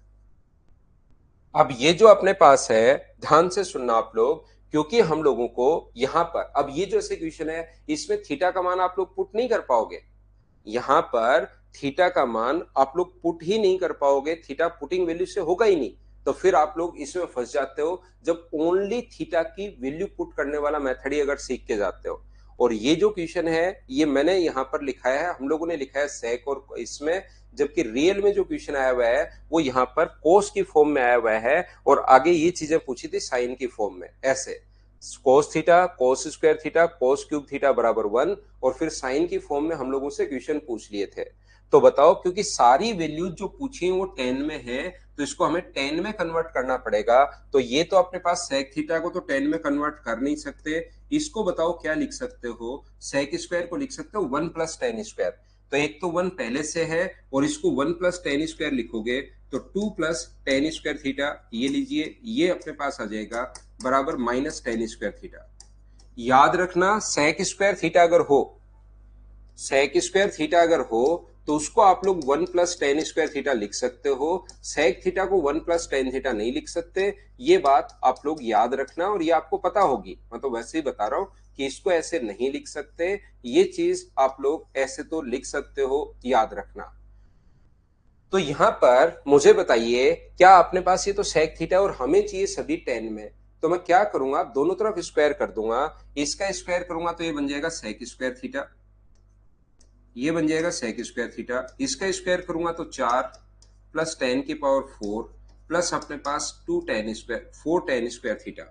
अब ये जो अपने पास है, ध्यान से सुनना आप लोग, क्योंकि हम लोगों को यहां पर अब ये जो ऐसे क्वेश्चन है इसमें थीटा का मान आप लोग पुट नहीं कर पाओगे। यहां पर थीटा का मान आप लोग पुट ही नहीं कर पाओगे, थीटा पुटिंग वैल्यू से होगा ही नहीं। तो फिर आप लोग इसमें फंस जाते हो जब ओनली थीटा की वैल्यू पुट करने वाला मेथड ही अगर सीख के जाते हो। और ये जो क्वेश्चन है ये मैंने यहां पर लिखा है, हम लोगों ने लिखा है सेक और इसमें, जबकि रियल में जो क्वेश्चन आया हुआ है वो यहाँ पर कोस की फॉर्म में आया हुआ है, और आगे ये चीजें पूछी थी साइन की फॉर्म में ऐसे, cos theta cos square theta cos cube theta बराबर 1, और फिर साइन की फॉर्म में हम लोगों से क्वेश्चन पूछ लिए थे। तो बताओ, क्योंकि सारी वैल्यूज जो पूछी है वो टेन में है, तो इसको हमें टेन में कन्वर्ट करना पड़ेगा। तो ये तो अपने पास सेक थीटा को तो टेन में कन्वर्ट कर नहीं सकते, इसको बताओ क्या लिख सकते हो, सेक स्क्वायर को लिख सकते हो 1 + tan स्क्वायर। तो एक तो 1 पहले से है, और इसको 1 + tan स्क्वायर लिखोगे तो 2 + tan स्क्वायर थीटा, ये लीजिए ये अपने पास आ जाएगा बराबर -tan स्क्वायर थीटा। याद रखना सेक स्क्वायर थीटा अगर हो, सेक स्क्वायर थीटा अगर हो तो उसको आप लोग 1 + tan स्क्वायर थीटा लिख सकते हो, सेक थीटा को 1 + tan थीटा नहीं लिख सकते। ये बात आप लोग याद रखना, और ये आपको पता होगी, मैं तो वैसे ही बता रहा हूं कि इसको ऐसे नहीं लिख सकते, ये चीज आप लोग ऐसे तो लिख सकते हो, याद रखना। तो यहां पर मुझे बताइए, क्या अपने पास ये तो सेक थीटा और हमें चाहिए सभी टेन में, तो मैं क्या करूंगा, दोनों तरफ स्क्वायर कर दूंगा। इसका स्क्वायर करूंगा तो ये बन जाएगा सेक स्क्वायर थीटा, ये बन जाएगा सेक स्क्वायर थीटा। इसका स्क्वायर करूंगा तो 4 + 10⁴ प्लस अपने पास 4 tan square theta,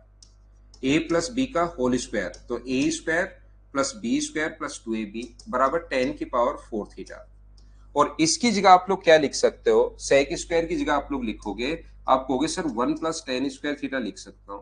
a + b का होल स्क्वायर, तो a² + b² + 2ab बराबर 10⁴ थीटा। और इसकी जगह आप लोग क्या लिख सकते हो, सेक स्क्वायर की जगह आप लोग लिखोगे, आप कहोगे सर 1 + tan स्क्वायर थीटा लिख सकता हूं।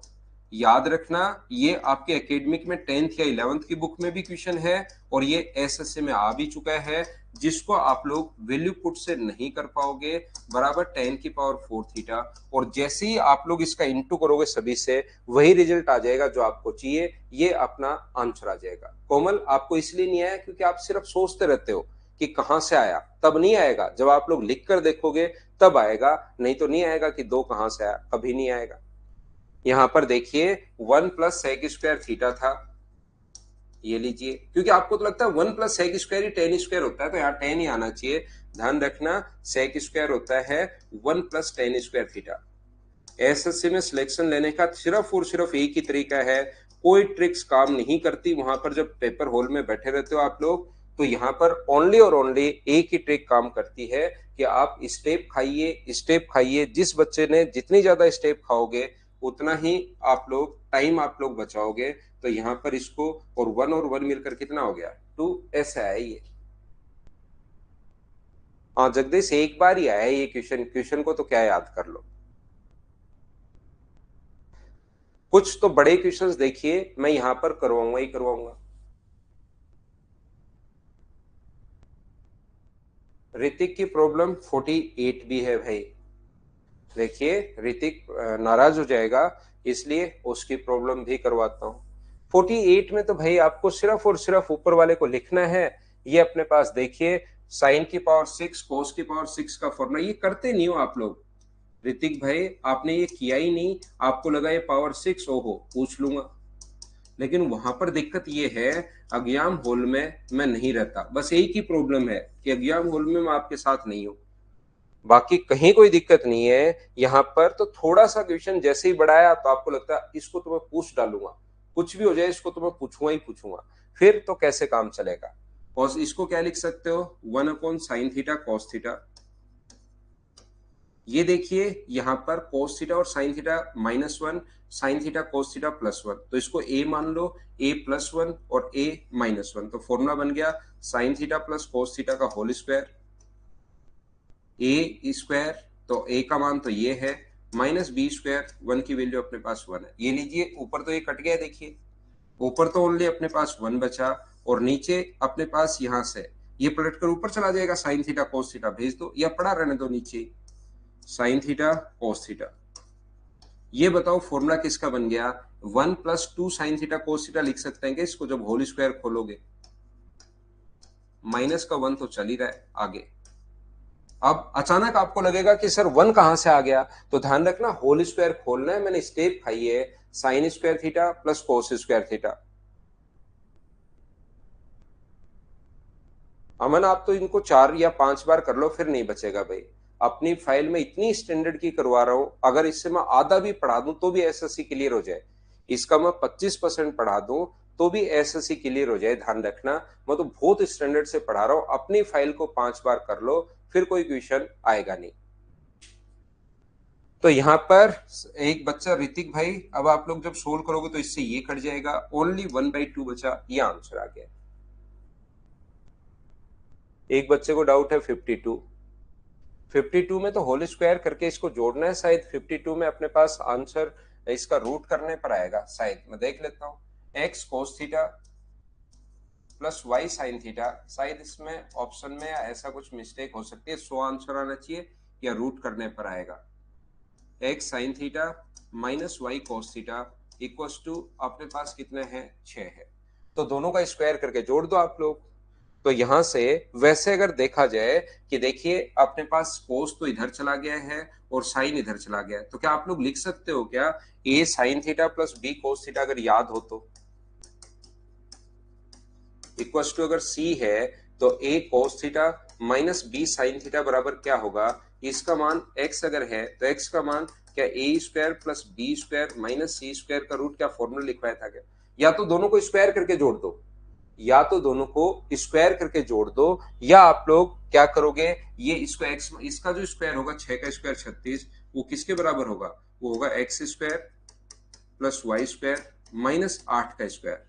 याद रखना ये आपके एकेडमिक में 10th या 11th की बुक में भी क्वेश्चन है, और ये एसएससी में आ भी चुका है, जिसको आप लोग वैल्यू पुट से नहीं कर पाओगे, बराबर 10⁴ थीटा। और जैसे ही आप लोग इसका इंटू करोगे सभी से, वही रिजल्ट आ जाएगा जो आपको चाहिए, ये अपना आंसर आ जाएगा। कोमल आपको इसलिए नहीं आया क्योंकि आप सिर्फ सोचते रहते हो कि कहां से आया, तब नहीं आएगा, जब आप लोग लिख कर देखोगे तब आएगा, नहीं तो नहीं आएगा कि दो कहां से आया, कभी नहीं आएगा। यहां पर देखिए 1 + सेक स्क्वायर थीटा था, ये लीजिए, क्योंकि आपको तो लगता है 1 + सेक स्क्वायर ही tan स्क्वायर होता है, तो यहाँ tan ही आना चाहिए। ध्यान रखना सेक स्क्वायर होता है 1 + tan स्क्वायर थीटा। एसएससी में सिलेक्शन लेने का सिर्फ और सिर्फ एक ही तरीका है, कोई ट्रिक्स काम नहीं करती वहां पर, जब पेपर हॉल में बैठे रहते हो आप लोग, तो यहाँ पर ओनली और ओनली एक ही ट्रिक काम करती है कि आप स्टेप खाइए, स्टेप खाइए। जिस बच्चे ने जितनी ज्यादा स्टेप खाओगे उतना ही आप लोग टाइम आप लोग बचाओगे। तो यहाँ पर इसको और वन मिलकर कितना हो गया, 2, ऐसा है ये। हाँ जगदीश एक बार ही आया ये क्वेश्चन, क्वेश्चन को तो क्या याद कर लो। कुछ तो बड़े क्वेश्चंस देखिए मैं यहां पर करवाऊंगा ही करवाऊंगा। ऋतिक की प्रॉब्लम 48 भी है भाई। देखिए ऋतिक नाराज हो जाएगा, इसलिए उसकी प्रॉब्लम भी करवाता हूँ। 48 में तो भाई आपको सिर्फ और सिर्फ ऊपर वाले को लिखना है। ये अपने पास देखिए sin⁴ cos⁴ का फॉर्मूला, ये करते नहीं हो आप लोग। ऋतिक भाई आपने ये किया ही नहीं, आपको लगा ये पावर 6, ओहो पूछ लूंगा। लेकिन वहां पर दिक्कत ये है, एग्जाम हॉल में मैं नहीं रहता, बस एक ही प्रॉब्लम है कि एग्जाम हॉल में मैं आपके साथ नहीं हूँ। बाकी कहीं कोई दिक्कत नहीं है। यहाँ पर तो थोड़ा सा क्वेश्चन जैसे ही बढ़ाया तो आपको लगता है इसको तो मैं पूछ डालूंगा, कुछ भी हो जाए इसको तो मैं पूछूंगा ही पूछूंगा, फिर तो कैसे काम चलेगा। और इसको क्या लिख सकते हो, 1/sin थीटा कॉस थीटा। ये देखिए यहाँ पर cos थीटा और sin theta -1, sin theta cos theta +1, तो इसको a मान लो, a +1 और a -1, तो फॉर्मूला बन गया sin theta plus cos theta का होल स्क्वायर, a स्क्वायर, तो a का मान तो ये है, माइनस बी स्क्वायर, 1 की वैल्यू अपने पास 1 है। ये लीजिए ऊपर तो ये कट गया, देखिए ऊपर तो ओनली अपने पास 1 बचा, और नीचे अपने पास यहाँ से ये पलट कर ऊपर चला जाएगा, sin थीटा cos थीटा भेज दो या पड़ा रहने दो नीचे, साइन थीटा कोस थीटा। ये बताओ फॉर्मूला किसका बन गया, 1+2 sin थीटा कोस थीटा लिख सकते हैं कि इसको जब होल स्क्वायर खोलोगे, माइनस का 1 तो चल ही रहा है आगे। अब अचानक आपको लगेगा कि सर 1 कहां से आ गया, तो ध्यान रखना होल स्क्वायर खोलना है, मैंने स्टेप खाई है, sine square theta plus cos square theta. Aman आप तो इनको 4 या 5 बार कर लो फिर नहीं बचेगा भाई। अपनी फाइल में इतनी स्टैंडर्ड की करवा रहा हूं, अगर इससे मैं आधा भी पढ़ा दूं तो भी एसएससी क्लियर हो जाए, इसका मैं 25% पढ़ा दूं तो भी एसएससी क्लियर हो जाए, ध्यान रखना। मैं तो बहुत स्टैंडर्ड से पढ़ा रहा हूं, अपनी फाइल को 5 बार कर लो फिर कोई क्वेश्चन आएगा नहीं। तो यहाँ पर एक बच्चा ऋतिक भाई, अब आप लोग जब सोल्व करोगे तो इससे ये कट जाएगा, ओनली 1/2 बचा, ये आंसर आ गया। एक बच्चे को डाउट है 52 में तो होल स्क्वायर करके इसको जोड़ना है, शायद 52 में अपने पास आंसर इसका रूट करने पर आएगा, शायद मैं देख लेता हूँ। X cos theta plus y sine theta, शायद इसमें ऑप्शन में या ऐसा कुछ मिस्टेक हो सकती है, 100 आंसर आना चाहिए या रूट करने पर आएगा। X sine theta minus y cos theta equals to अपने पास कितने हैं, 6 है। तो दोनों का स्क्वायर करके जोड़ दो आप लोग। तो यहां से वैसे अगर देखा जाए कि देखिए अपने पास कोस तो इधर चला गया है और साइन इधर चला गया है, तो क्या आप लोग लिख सकते हो क्या, a sine theta plus b cos theta, अगर याद हो तो इक्वल टू, अगर सी है तो a cos theta minus b sine theta बराबर क्या होगा, इसका मान एक्स अगर है तो एक्स का मान क्या a square plus b square minus c square का रूट, क्या फॉर्मूला लिखवाया था क्या, या तो दोनों को स्क्वायर करके जोड़ दो, या तो दोनों को स्क्वायर करके जोड़ दो, या आप लोग क्या करोगे, ये इसको एक्स, इसका जो स्क्वायर होगा 6 का स्क्वायर 36, वो किसके बराबर होगा, वो होगा x square plus y square minus 8 का स्क्वायर।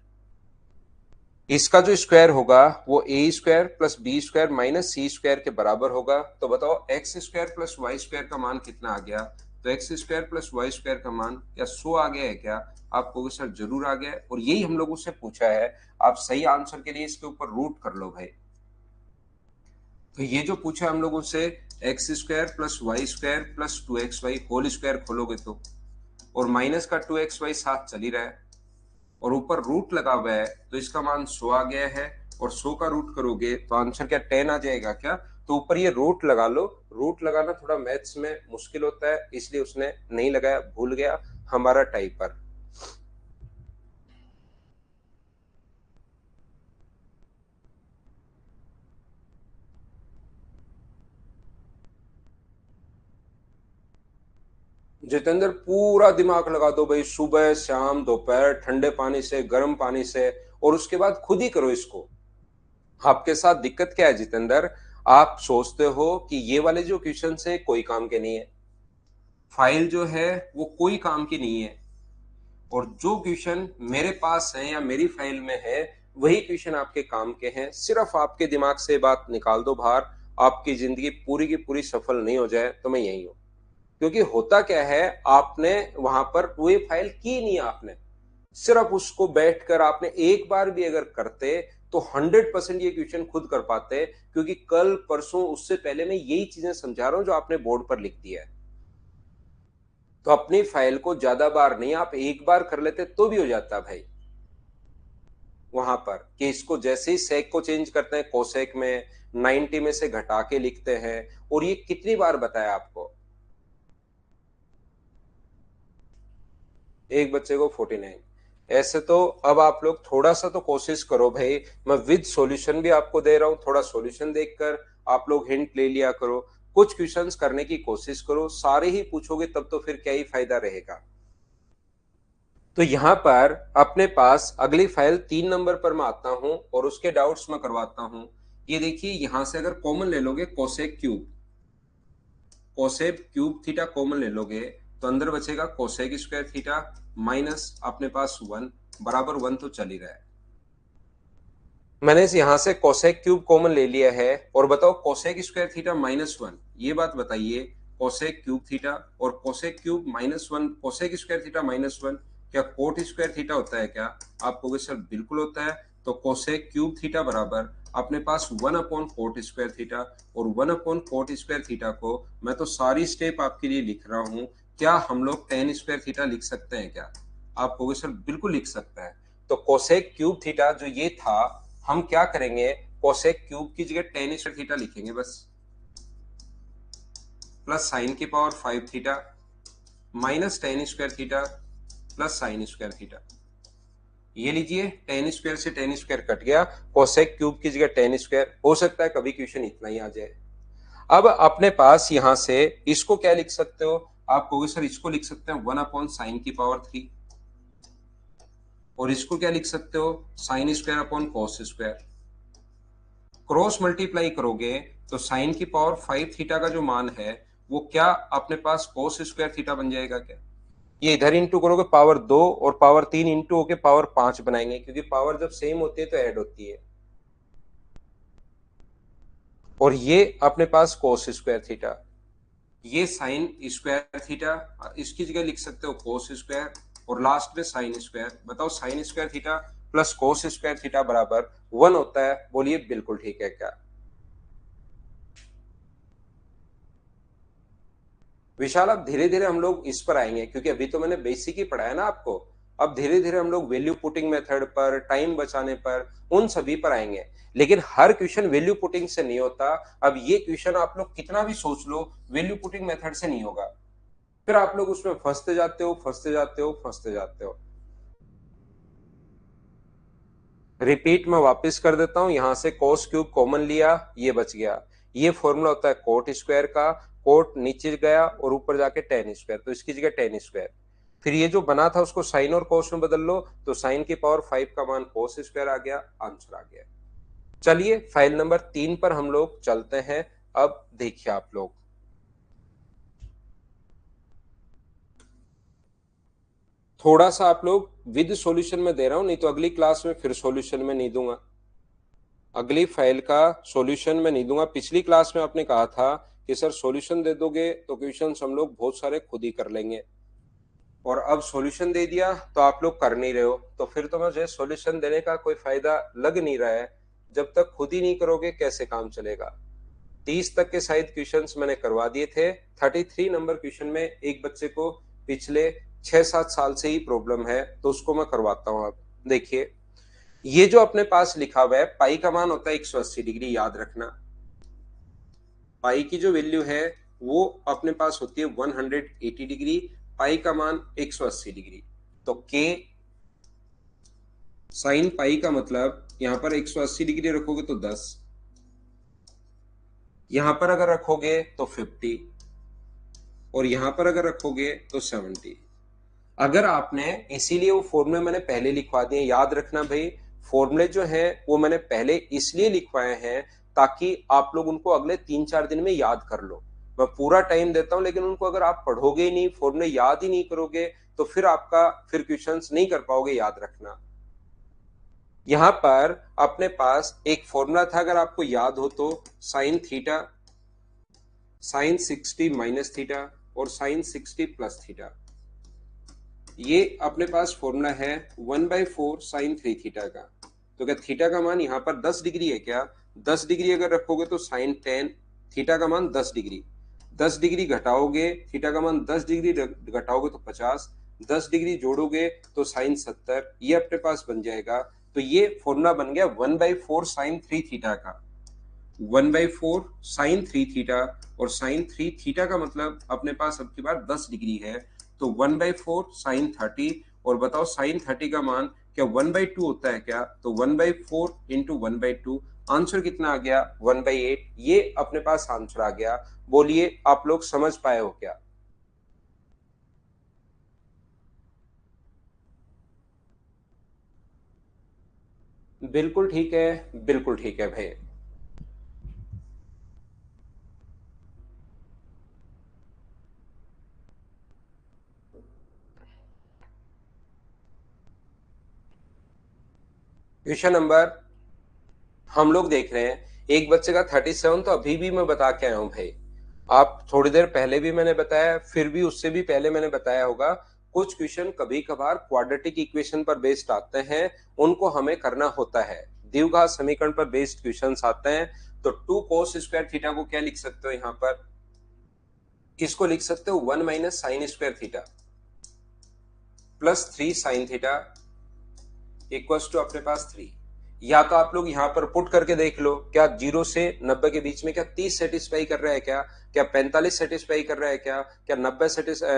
इसका जो स्क्वायर होगा वो a square plus b square minus c square के बराबर होगा। तो बताओ x square plus y square का मान कितना आ गया, तो x square plus y square का मान क्या 100 आ गया है क्या, आप कहोगे सर जरूर आ गया है, और यही हम लोगों से पूछा है। आप सही आंसर के लिए इसके ऊपर रूट कर लो भाई। तो ये जो पूछा हम लोगों से, x square plus y square plus 2xy whole square खोलोगे तो, और माइनस का 2xy साथ चल ही रहा है, और ऊपर रूट लगा हुआ है तो इसका मान 100 आ गया है, और 100 का रूट करोगे तो आंसर क्या 10 आ जाएगा क्या, तो ऊपर ये रूट लगा लो। रूट लगाना थोड़ा मैथ्स में मुश्किल होता है, इसलिए उसने नहीं लगाया, भूल गया, हमारा टाइपर। जितेंद्र पूरा दिमाग लगा दो भाई, सुबह शाम दोपहर, ठंडे पानी से गर्म पानी से, और उसके बाद खुद ही करो इसको। आपके साथ दिक्कत क्या है जितेंद्र, आप सोचते हो कि ये वाले जो क्वेश्चन है कोई काम के नहीं है, फाइल जो है वो कोई काम की नहीं है, और जो क्वेश्चन मेरे पास है या मेरी फाइल में है वही क्वेश्चन आपके काम के हैं। सिर्फ आपके दिमाग से बात निकाल दो बाहर, आपकी जिंदगी पूरी की पूरी सफल नहीं हो जाए तो मैं यही हूं। क्योंकि होता क्या है, आपने वहां पर वो फाइल की नहीं, आपने सिर्फ उसको बैठकर आपने एक बार भी अगर करते तो 100% ये क्वेश्चन खुद कर पाते, क्योंकि कल परसों उससे पहले मैं यही चीजें समझा रहा हूं जो आपने बोर्ड पर लिख दिया है। तो अपनी फाइल को ज्यादा बार नहीं, आप एक बार कर लेते तो भी हो जाता भाई। वहां पर कि इसको जैसे ही सेक को चेंज करते हैं कोसेक में, 90 में से घटा के लिखते हैं, और ये कितनी बार बताया आपको। एक बच्चे को 49, ऐसे तो अब आप लोग थोड़ा सा तो कोशिश करो भाई, मैं विद सॉल्यूशन भी आपको दे रहा हूँ, थोड़ा सॉल्यूशन देखकर आप लोग हिंट ले लिया करो, कुछ क्वेश्चंस करने की कोशिश करो, सारे ही पूछोगे तब तो फिर क्या ही फायदा रहेगा। तो यहाँ पर अपने पास अगली फाइल 3 नंबर पर मैं आता हूं और उसके डाउट्स मैं करवाता हूं। ये देखिए, यहां से अगर कॉमन ले लोगे cosec cube, cosec cube theta common ले लोगे तो अंदर बचेगा कोसेक स्क्वायर थीटा माइनस अपने पास 1 बराबर 1 तो चल ही रहा है। मैंने यहां से कोसेक क्यूब कॉमन ले लिया है और बताओ कोसेक स्क्वायर थीटा -1, ये बात बताइए, कोसेक क्यूब थीटा और cosec cube -1, cosec square theta -1 क्या कोट स्क्वायर थीटा होता है क्या? आप कहोगे सर बिल्कुल होता है। तो कोसेक क्यूब थीटा बराबर अपने पास 1 अपॉन कोट स्क्वायर थीटा, और 1 अपॉन कोट स्क्वायर थीटा को मैं तो सारी स्टेप आपके लिए लिख रहा हूं, क्या हम लोग टेन स्क्वायर थीटा लिख सकते हैं क्या? आप कहोगे सर बिल्कुल लिख सकते हैं। तो कोसेक क्यूब थीटा जो ये था, हम क्या करेंगे, कोसेक क्यूब की जगह टेन स्क्वायर थीटा लिखेंगे बस, प्लस साइन की power 5 theta minus tan square theta plus sign square theta. ये लीजिए, टेन स्क्वायर से टेन स्क्वायर कट गया, कोसेक क्यूब की जगह टेन स्क्वायर, हो सकता है कभी क्वेश्चन इतना ही आ जाए। अब अपने पास यहां से इसको क्या लिख सकते हो, आप कहोगे सर इसको लिख सकते हैं 1 अपॉन साइन की पावर 3, और इसको क्या लिख सकते हो, sine square upon cos square. Cross multiply करोगे तो साइन की पावर 5 थीटा का जो मान है वो क्या अपने पास कॉस स्क्वायर थीटा बन जाएगा क्या? ये इधर इंटू करोगे पावर 2 और पावर 3 इंटू होके पावर 5 बनाएंगे, क्योंकि पावर जब सेम होती है तो ऐड होती है। और ये अपने पास कोस स्क्वायर थीटा, ये साइन स्क्वायर थीटा, इसकी जगह लिख सकते हो कोस स्क्वायर, और लास्ट में साइन स्क्वायर। बताओ sign square theta plus cos square theta बराबर 1 होता है, बोलिए बिल्कुल ठीक है क्या? विशाल अब धीरे धीरे हम लोग इस पर आएंगे, क्योंकि अभी तो मैंने बेसिक ही पढ़ाया ना आपको। अब धीरे धीरे हम लोग वैल्यू पुटिंग मेथड पर, टाइम बचाने पर, उन सभी पर आएंगे। लेकिन हर क्वेश्चन वैल्यू पुटिंग से नहीं होता। अब ये क्वेश्चन आप लोग कितना भी सोच लो, वैल्यू पुटिंग मेथड से नहीं होगा, फिर आप लोग उसमें फंसते जाते हो, फंसते जाते हो, फंसते जाते हो। रिपीट में वापस कर देता हूं, यहां से cos क्यूब कॉमन लिया, ये बच गया। ये फॉर्मूला होता है कोट स्क्वायर का, कोट नीचे गया और ऊपर जाके टेन स्क्वायर, तो इसकी जगह टेन स्क्वायर। फिर ये जो बना था उसको साइन और कोस में बदल लो, तो साइन की पावर 5 का मान कोस स्क्वायर आ गया, आंसर आ गया। चलिए फाइल नंबर 3 पर हम लोग चलते हैं। अब देखिए आप लोग, थोड़ा सा आप लोग विद सॉल्यूशन में दे रहा हूं, नहीं तो अगली क्लास में फिर सॉल्यूशन में नहीं दूंगा, अगली फाइल का सॉल्यूशन में नहीं दूंगा। पिछली क्लास में आपने कहा था कि सर सॉल्यूशन दे दोगे तो क्वेश्चन हम लोग बहुत सारे खुद ही कर लेंगे, और अब सॉल्यूशन दे दिया तो आप लोग कर नहीं रहे हो, तो फिर तो मुझे सॉल्यूशन देने का कोई फायदा लग नहीं रहा है। जब तक खुद ही नहीं करोगे कैसे काम चलेगा? 30 तक के शायद क्वेश्चंस मैंने करवा दिए थे, 33 नंबर क्वेश्चन में एक बच्चे को पिछले 6-7 साल से ही प्रॉब्लम है, तो उसको मैं करवाता हूं। अब देखिए, ये जो अपने पास लिखा हुआ है, पाई का मान होता है 180 डिग्री, याद रखना। पाई की जो वैल्यू है वो अपने पास होती है 180 डिग्री, पाई का मान 180 डिग्री। तो के साइन पाई का मतलब यहां पर 180 डिग्री रखोगे तो 10, यहां पर अगर रखोगे तो 50, और यहां पर अगर रखोगे तो 70। अगर आपने, इसीलिए वो फॉर्मूले मैंने पहले लिखवा दिए, याद रखना भाई। फॉर्मूले जो है वो मैंने पहले इसलिए लिखवाए हैं ताकि आप लोग उनको अगले 3-4 दिन में याद कर लो। मैं पूरा टाइम देता हूं, लेकिन उनको अगर आप पढ़ोगे ही नहीं, फॉर्मूले याद ही नहीं करोगे, तो फिर आपका फिर क्वेश्चंस नहीं कर पाओगे, याद रखना। यहां पर अपने पास एक फॉर्मूला था, अगर आपको याद हो तो, sine theta, sine 60 minus theta और साइन 60 प्लस थीटा। ये अपने पास फॉर्मूला है 1/4 साइन 3 थीटा का। तो क्या थीटा का मान यहाँ पर 10 डिग्री है क्या? 10 डिग्री अगर रखोगे तो साइन 10, थीटा का मान 10 डिग्री, 10 डिग्री घटाओगे थीटा का मान 10 डिग्री घटाओगे तो 50, 10 डिग्री जोड़ोगे तो साइन 70, ये अपने पास बन जाएगा। तो ये फॉर्मूला बन गया 1/4 साइन 3 थीटा का, 1/4 साइन 3 थीटा, और साइन 3 थीटा का मतलब अपने पास अब की बार 10 डिग्री है, तो 1/4 साइन 30, और बताओ साइन 30 का मान क्या 1/2 होता है क्या? तो 1/4 इंटू 1/2, आंसर कितना आ गया? 1/8। ये अपने पास आंसर आ गया। बोलिए आप लोग समझ पाए हो क्या? बिल्कुल ठीक है, बिल्कुल ठीक है भाई। क्वेश्चन नंबर हम लोग देख रहे हैं, एक बच्चे का 37 तो अभी भी मैं बता के आया हूं भाई। आप थोड़ी देर पहले भी मैंने बताया, फिर भी उससे भी पहले मैंने बताया होगा। कुछ क्वेश्चन कभी कभार क्वाड्रेटिक इक्वेशन पर बेस्ड आते हैं, उनको हमें करना होता है। द्विघात समीकरण पर बेस्ड क्वेश्चन आते हैं। तो 2 cos² थीटा को क्या लिख सकते हो यहाँ पर? इसको लिख सकते हो 1 - sin² theta plus 3 sin theta equals to अपने पास 3। या तो आप लोग यहाँ पर पुट करके देख लो, क्या 0 से 90 के बीच में क्या 30 सेटिस्फाई कर रहा है क्या? क्या 45 सेटिस्फाई कर रहा है क्या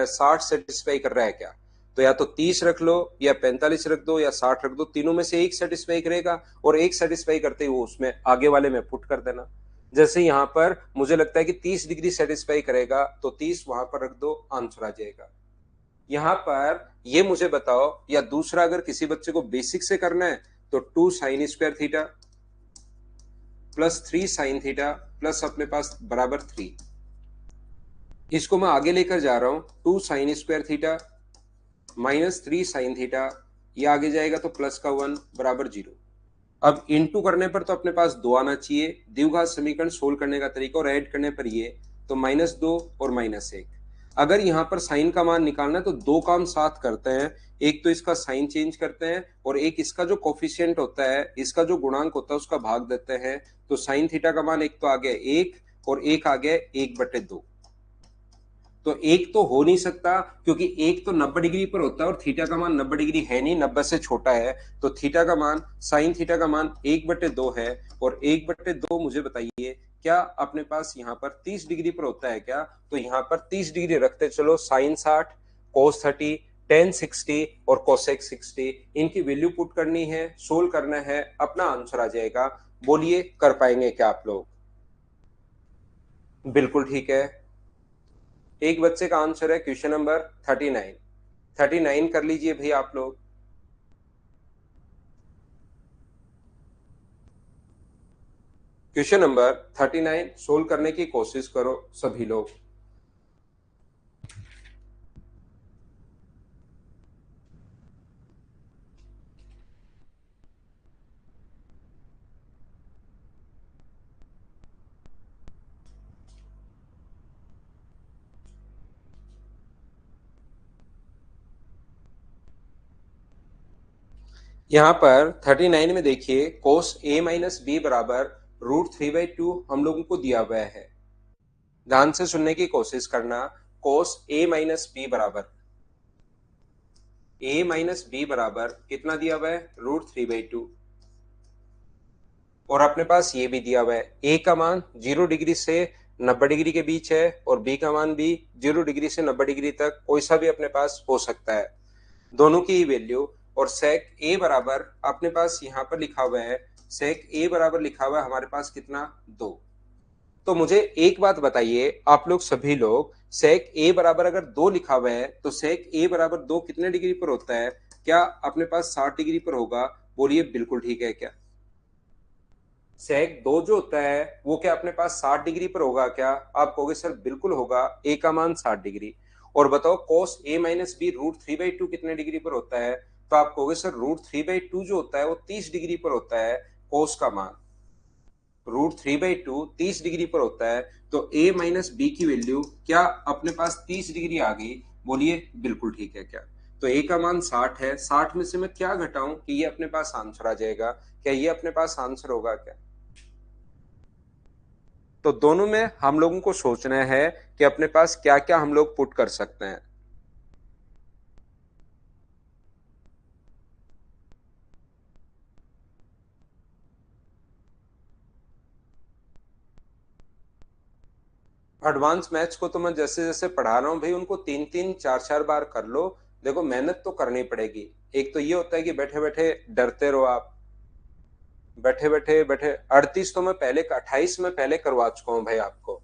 60 सेटिस्फाई कर रहा है क्या? तो या तो 30 रख लो या 45 रख दो या 60 रख दो, तीनों में से एक सेटिस्फाई करेगा और एक सेटिस्फाई करते ही वो उसमें आगे वाले में पुट कर देना। जैसे यहाँ पर मुझे लगता है कि 30 डिग्री सेटिस्फाई करेगा, तो 30 वहां पर रख दो, आंसर आ जाएगा। यहां पर ये मुझे बताओ, या दूसरा अगर किसी बच्चे को बेसिक से करना है तो 2 sin² theta plus 3 sin theta plus अपने पास बराबर 3। इसको मैं आगे लेकर जा रहा हूं, 2 sin² theta minus 3 sin theta, ये आगे जाएगा तो प्लस का 1 बराबर 0। अब इनटू करने पर तो अपने पास 2 आना चाहिए, द्विघात समीकरण सोल्व करने का तरीका, और ऐड करने पर ये तो -2 और -1। अगर यहाँ पर साइन का मान निकालना है तो दो काम साथ करते हैं, एक तो इसका साइन चेंज करते हैं और एक इसका जो कोफिशिएंट होता है, इसका जो गुणांक होता है उसका भाग देते हैं। तो साइन थीटा का मान एक तो आ गया 1 और एक आ गया 1/2। तो एक तो हो नहीं सकता, क्योंकि एक तो 90 डिग्री पर होता है और थीटा का मान 90 डिग्री है नहीं, 90 से छोटा है। तो थीटा का मान, साइन थीटा का मान 1/2 है। और 1/2 मुझे बताइए, क्या अपने पास यहाँ पर 30 डिग्री पर होता है क्या? तो यहाँ पर 30 डिग्री रखते चलो, साइन 60, कोस 30, टेन 60 और कोसेक 60, इनकी वैल्यू पुट करनी है, सोल्व करना है, अपना आंसर आ जाएगा। बोलिए कर पाएंगे क्या आप लोग? बिल्कुल ठीक है। एक बच्चे का आंसर है क्वेश्चन नंबर 39। 39 कर लीजिए भाई आप लोग। क्वेश्चन नंबर 39 सोल्व करने की कोशिश करो सभी लोग। यहां पर 39 में देखिए, कोस a - b बराबर √3/2 हम लोगों को दिया हुआ है। ध्यान से सुनने की कोशिश करना। कोस a - b बराबर कितना दिया हुआ है? √3/2। और अपने पास ये भी दिया हुआ है, ए का मान 0 डिग्री से 90 डिग्री के बीच है और बी का मान भी 0 डिग्री से 90 डिग्री तक कोई सा भी अपने पास हो सकता है, दोनों की वैल्यू। और सेक ए बराबर अपने पास यहाँ पर लिखा हुआ है, सेक ए बराबर लिखा हुआ है हमारे पास कितना? 2। तो मुझे एक बात बताइए आप लोग सभी लोग, सेक ए बराबर अगर 2 लिखा हुआ है तो सेक ए बराबर 2 कितने डिग्री पर होता है? क्या अपने पास 60 डिग्री पर होगा? बोलिए बिल्कुल ठीक है क्या? सेक 2 जो होता है वो क्या अपने पास 60 डिग्री पर होगा क्या? आप कहोगे सर बिल्कुल होगा, ए का मान 60 डिग्री। और बताओ कोस a - b √3/2 कितने डिग्री पर होता है? तो आप कहोगे सर √3/2 जो होता है वो 30 डिग्री पर होता है। कोस का मान √3/2 30 डिग्री पर होता है। तो a - b की वैल्यू क्या अपने पास 30 डिग्री आ गई? बोलिए बिल्कुल ठीक है क्या? तो a का मान 60 है, 60 में से मैं क्या घटाऊं कि ये अपने पास आंसर आ जाएगा? क्या ये अपने पास आंसर होगा क्या? तो दोनों में हम लोगों को सोचना है कि अपने पास क्या क्या हम लोग पुट कर सकते हैं। एडवांस मैथ्स को तो मैं जैसे जैसे पढ़ा रहा हूँ भाई, उनको 3 3 4 4 बार कर लो, देखो मेहनत तो करनी पड़ेगी। एक तो ये होता है कि बैठे बैठे डरते रहो आप, बैठे बैठे बैठे 38 तो मैं पहले 28 में पहले करवा चुका हूँ भाई आपको।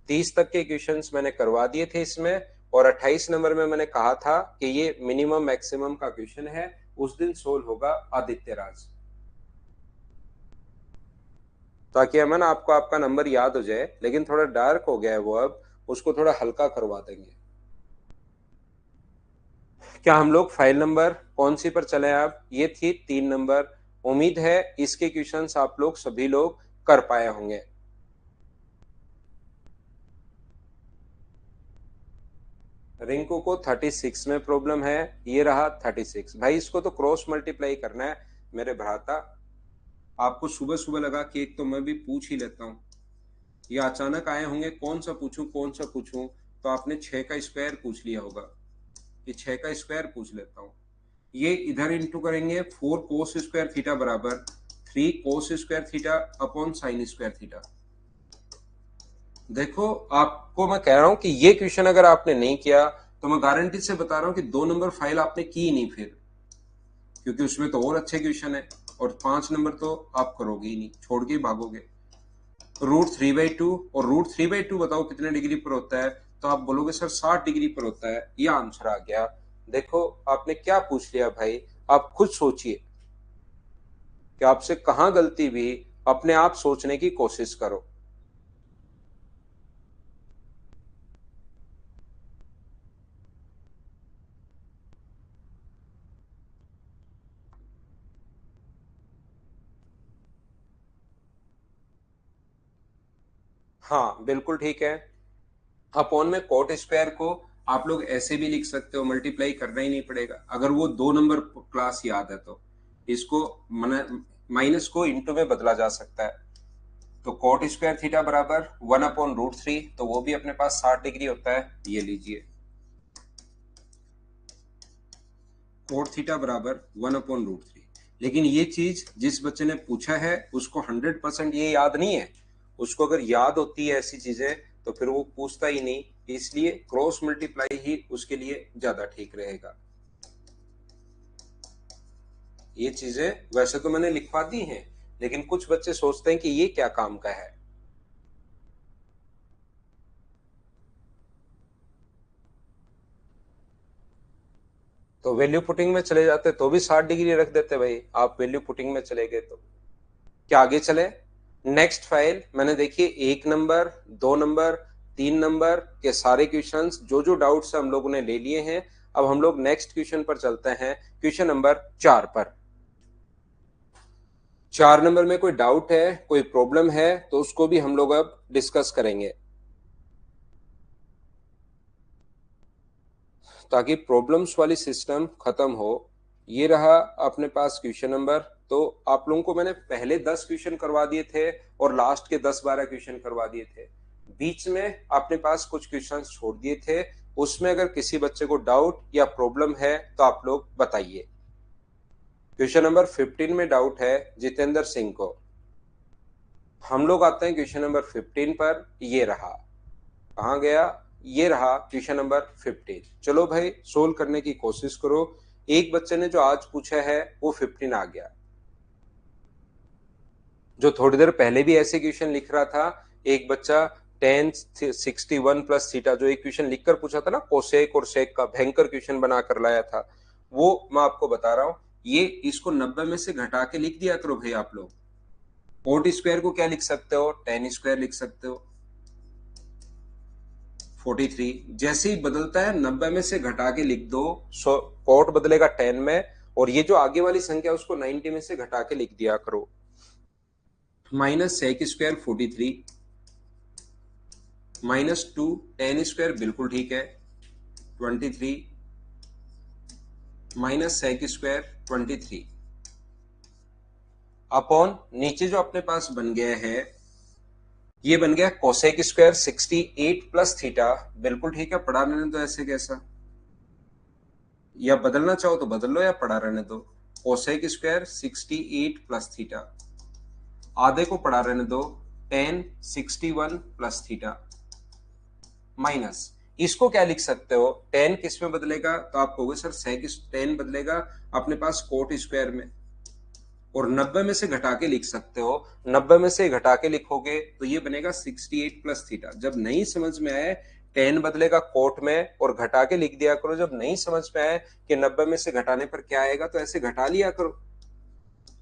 30 तक के क्वेश्चंस मैंने करवा दिए थे इसमें, और 28 नंबर में मैंने कहा था कि ये मिनिमम मैक्सिमम का क्वेश्चन है, उस दिन सोल्व होगा आदित्य राज, ताकि अमन आपको आपका नंबर याद हो जाए। लेकिन थोड़ा डार्क हो गया है वो, अब उसको थोड़ा हल्का करवा देंगे। क्या हम लोग फाइल नंबर कौन सी पर चले आप? ये थी 3 नंबर। उम्मीद है इसके क्वेश्चंस आप लोग सभी लोग कर पाए होंगे। रिंकू को 36 में प्रॉब्लम है, ये रहा 36। भाई इसको तो क्रॉस मल्टीप्लाई करना है मेरे भ्राता। आपको सुबह सुबह लगा कि एक तो मैं भी पूछ ही लेता हूँ, ये अचानक आए होंगे कौन सा पूछूं कौन सा पूछूं, तो आपने 6 का स्क्वायर पूछ लिया होगा, ये 6 का स्क्वायर पूछ लेता हूँ। ये इधर इंटू करेंगे, 4 कोस स्क्वायर थीटा बराबर 3 cos square theta upon sine square theta. देखो आपको मैं कह रहा हूं कि ये क्वेश्चन अगर आपने नहीं किया तो मैं गारंटी से बता रहा हूं कि 2 नंबर फाइल आपने की नहीं फिर, क्योंकि उसमें तो और अच्छे क्वेश्चन है, और 5 नंबर तो आप करोगे ही नहीं, छोड़ के ही भागोगे। √3/2, और √3/2 बताओ कितने डिग्री पर होता है? तो आप बोलोगे सर 60 डिग्री पर होता है, ये आंसर आ गया। देखो आपने क्या पूछ लिया भाई, आप खुद सोचिए कि आपसे कहां गलती हुई, अपने आप सोचने की कोशिश करो। हाँ बिल्कुल ठीक है। अपॉन में कोट स्क्वायर को आप लोग ऐसे भी लिख सकते हो, मल्टीप्लाई करना ही नहीं पड़ेगा अगर वो 2 नंबर क्लास याद है तो। इसको माइनस को इंटू में बदला जा सकता है। तो कोट स्क्वायर थीटा बराबर 1/√3, तो वो भी अपने पास 60 डिग्री होता है, ये लीजिए। कोट थीटा बराबर 1/√3। लेकिन ये चीज जिस बच्चे ने पूछा है उसको 100% ये याद नहीं है। उसको अगर याद होती है ऐसी चीजें तो फिर वो पूछता ही नहीं, इसलिए क्रॉस मल्टीप्लाई ही उसके लिए ज्यादा ठीक रहेगा। ये चीजें वैसे तो मैंने लिखवा दी हैं, लेकिन कुछ बच्चे सोचते हैं कि ये क्या काम का है। तो वैल्यू पुटिंग में चले जाते तो भी 60 डिग्री रख देते भाई, आप वैल्यू पुटिंग में चले गए तो। क्या आगे चले? नेक्स्ट फाइल मैंने देखिए 1 नंबर, 2 नंबर, 3 नंबर के सारे क्वेश्चंस जो जो डाउट्स हम लोगों ने ले लिए हैं। अब हम लोग नेक्स्ट क्वेश्चन पर चलते हैं, क्वेश्चन नंबर 4 पर। 4 नंबर में कोई डाउट है, कोई प्रॉब्लम है तो उसको भी हम लोग अब डिस्कस करेंगे, ताकि प्रॉब्लम्स वाली सिस्टम खत्म हो। ये रहा अपने पास क्वेश्चन नंबर। तो आप लोगों को मैंने पहले 10 क्वेश्चन करवा दिए थे और लास्ट के 10-12 क्वेश्चन करवा दिए थे। बीच में अपने पास कुछ क्वेश्चन छोड़ दिए थे, उसमें अगर किसी बच्चे को डाउट या प्रॉब्लम है तो आप लोग बताइए। क्वेश्चन नंबर 15 में डाउट है जितेंद्र सिंह को। हम लोग आते हैं क्वेश्चन नंबर 15 पर। ये रहा, कहाँ गया? ये रहा क्वेश्चन नंबर 15। चलो भाई सोल्व करने की कोशिश करो। एक बच्चे ने जो आज पूछा है वो 15 आ गया, जो थोड़ी देर पहले भी ऐसे क्वेश्चन लिख रहा था। एक बच्चा tan 61 प्लस थीटा, जो एक क्वेश्चन लिखकर पूछा था ना, कोसेक और सेक का भयंकर क्वेश्चन बनाकर लाया था, वो मैं आपको बता रहा हूं। ये इसको 90 में से घटा के लिख दिया करो भाई आप लोग। कोट स्क्वायर को क्या लिख सकते हो? tan स्क्वायर लिख सकते हो। 43 जैसे ही बदलता है 90 में से घटा के लिख दो, सो कोट बदलेगा 10 में, और ये जो आगे वाली संख्या उसको 90 में से घटा के लिख दिया करो। Minus sec square 43, -2 tan square बिल्कुल ठीक है 23, माइनस सेक स्क्वायर 23 अपॉन नीचे जो अपने पास बन गया है, ये बन गया कोसेक स्क्वायर 68 प्लस थीटा। बिल्कुल ठीक है, पढ़ा रहने दो ऐसे कैसा, या बदलना चाहो तो बदल लो या पढ़ा रहने दो। कोसेक स्क्वायर 68 प्लस थीटा, आधे को पढ़ा रहने दो tan 61 प्लस थीटा, माइनस इसको क्या लिख सकते हो, टेन किस में बदलेगा, तो आप कहोगे सर सेक टेन बदलेगा अपने पास कोट स्क्वायर में, और 90 में से घटा के लिख सकते हो, 90 में से घटा के लिखोगे तो ये बनेगा 68 प्लस थीटा। जब नहीं समझ में आए टेन बदलेगा कोट में और घटा के लिख दिया करो, जब नहीं समझ में आए कि 90 में से घटाने पर क्या आएगा तो ऐसे घटा लिया करो,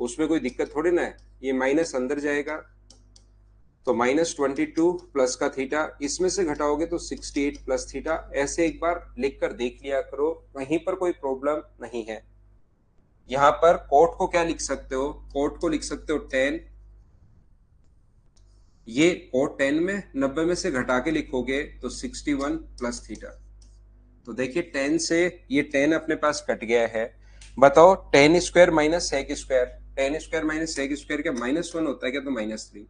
उसमें कोई दिक्कत थोड़ी ना है। ये माइनस अंदर जाएगा तो -22 प्लस का थीटा, इसमें से घटाओगे तो 68 प्लस थीटा। ऐसे एक बार लिख कर देख लिया करो, वहीं पर कोई प्रॉब्लम नहीं है। यहां पर कोट को क्या लिख सकते हो, कोट को लिख सकते हो 10, ये कोट 10 में 90 में से घटा के लिखोगे तो 61 प्लस थीटा। तो देखिए 10 से ये 10 अपने पास कट गया है। बताओ 10 square minus sec square, 10 square minus sec square क्या -1 होता है क्या, तो -3,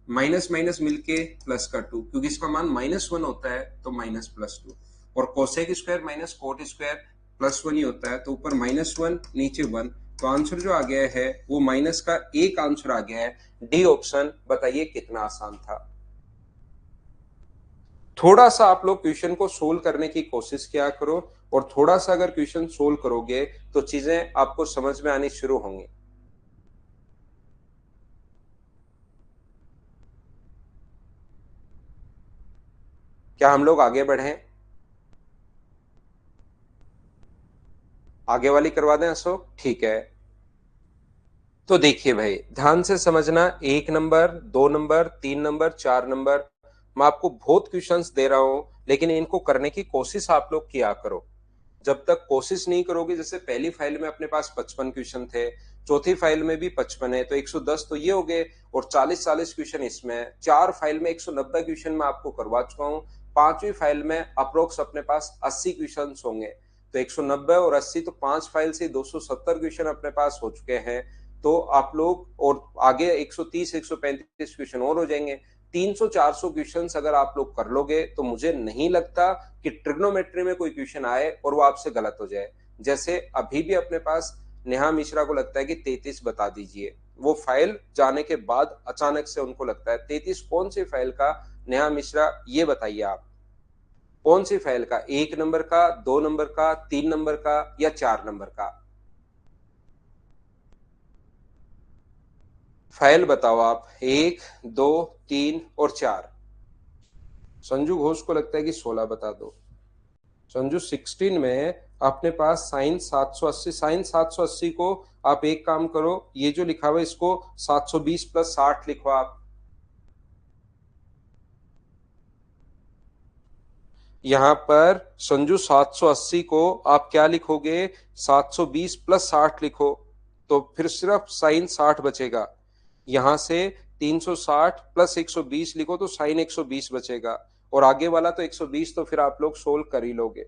माइनस माइनस मिलके प्लस का 2, क्योंकि इसका मान -1 होता है तो माइनस प्लस 2, और cosec square minus cot square +1 ही होता है, तो ऊपर -1 नीचे 1, तो आंसर जो आ गया है वो माइनस का एक आंसर आ गया है, डी ऑप्शन। बताइए कितना आसान था। थोड़ा सा आप लोग क्वेश्चन को सोल्व करने की कोशिश किया करो, और थोड़ा सा अगर क्वेश्चन सोल्व करोगे तो चीजें आपको समझ में आनी शुरू होंगी। क्या हम लोग आगे बढ़े, आगे वाली करवा दें अशोक, ठीक है। तो देखिए भाई ध्यान से समझना, 1 नंबर, 2 नंबर, 3 नंबर, 4 नंबर, मैं आपको बहुत क्वेश्चंस दे रहा हूं, लेकिन इनको करने की कोशिश आप लोग किया करो। जब तक कोशिश नहीं करोगे, जैसे पहली फाइल में अपने पास 55 क्वेश्चन थे, चौथी फाइल में भी 55 है, तो 110 तो ये हो गए, और 40-40 क्वेश्चन इसमें, 4 फाइल में 190 क्वेश्चन मैं आपको करवा चुका हूँ, 5वीं फाइल में अप्रोक्स अपने पास 80 क्वेश्चन होंगे, तो 190 और 80 तो 5 फाइल से 270 क्वेश्चन अपने पास हो चुके हैं। तो आप लोग, और आगे 130-135 क्वेश्चन और हो जाएंगे, 300-400 क्वेश्चन अगर आप लोग कर लोगे तो मुझे नहीं लगता कि ट्रिग्नोमेट्री में कोई क्वेश्चन आए और वो आपसे गलत हो जाए। जैसे अभी भी अपने पास नेहा मिश्रा को लगता है कि 33 बता दीजिए, वो फाइल जाने के बाद अचानक से उनको लगता है 33 कौन सी फाइल का, नेहा मिश्रा ये बताइए आप, कौन सी फाइल का, 1 नंबर का, 2 नंबर का, 3 नंबर का, या 4 नंबर का, फाइल बताओ आप, 1, 2, 3 और 4। संजू घोष को लगता है कि 16 बता दो। संजू 16 में अपने पास साइन 780, साइन 780 को आप एक काम करो, ये जो लिखा हुआ है इसको 720 प्लस 60 लिखो आप। यहां पर संजू 780 को आप क्या लिखोगे, 720 प्लस 60 लिखो, तो फिर सिर्फ साइन 60 बचेगा। यहां से 360 प्लस 120 लिखो तो साइन 120 बचेगा, और आगे वाला तो 120 तो फिर आप लोग सोल्व कर ही लोगे।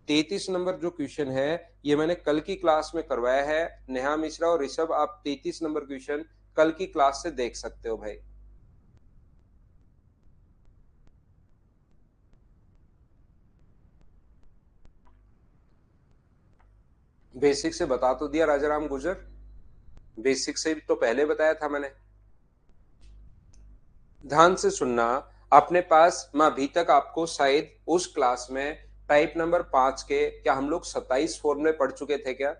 33 नंबर जो क्वेश्चन है ये मैंने कल की क्लास में करवाया है, नेहा मिश्रा और ऋषभ आप 33 नंबर क्वेश्चन कल की क्लास से देख सकते हो भाई। बेसिक से बता तो दिया राजाराम गुजर, बेसिक से भी तो पहले बताया था मैंने। ध्यान से सुनना, अपने पास मैं अभी तक आपको शायद उस क्लास में टाइप नंबर 5 के क्या हम लोग 27 फॉर्मूले पढ़ चुके थे क्या,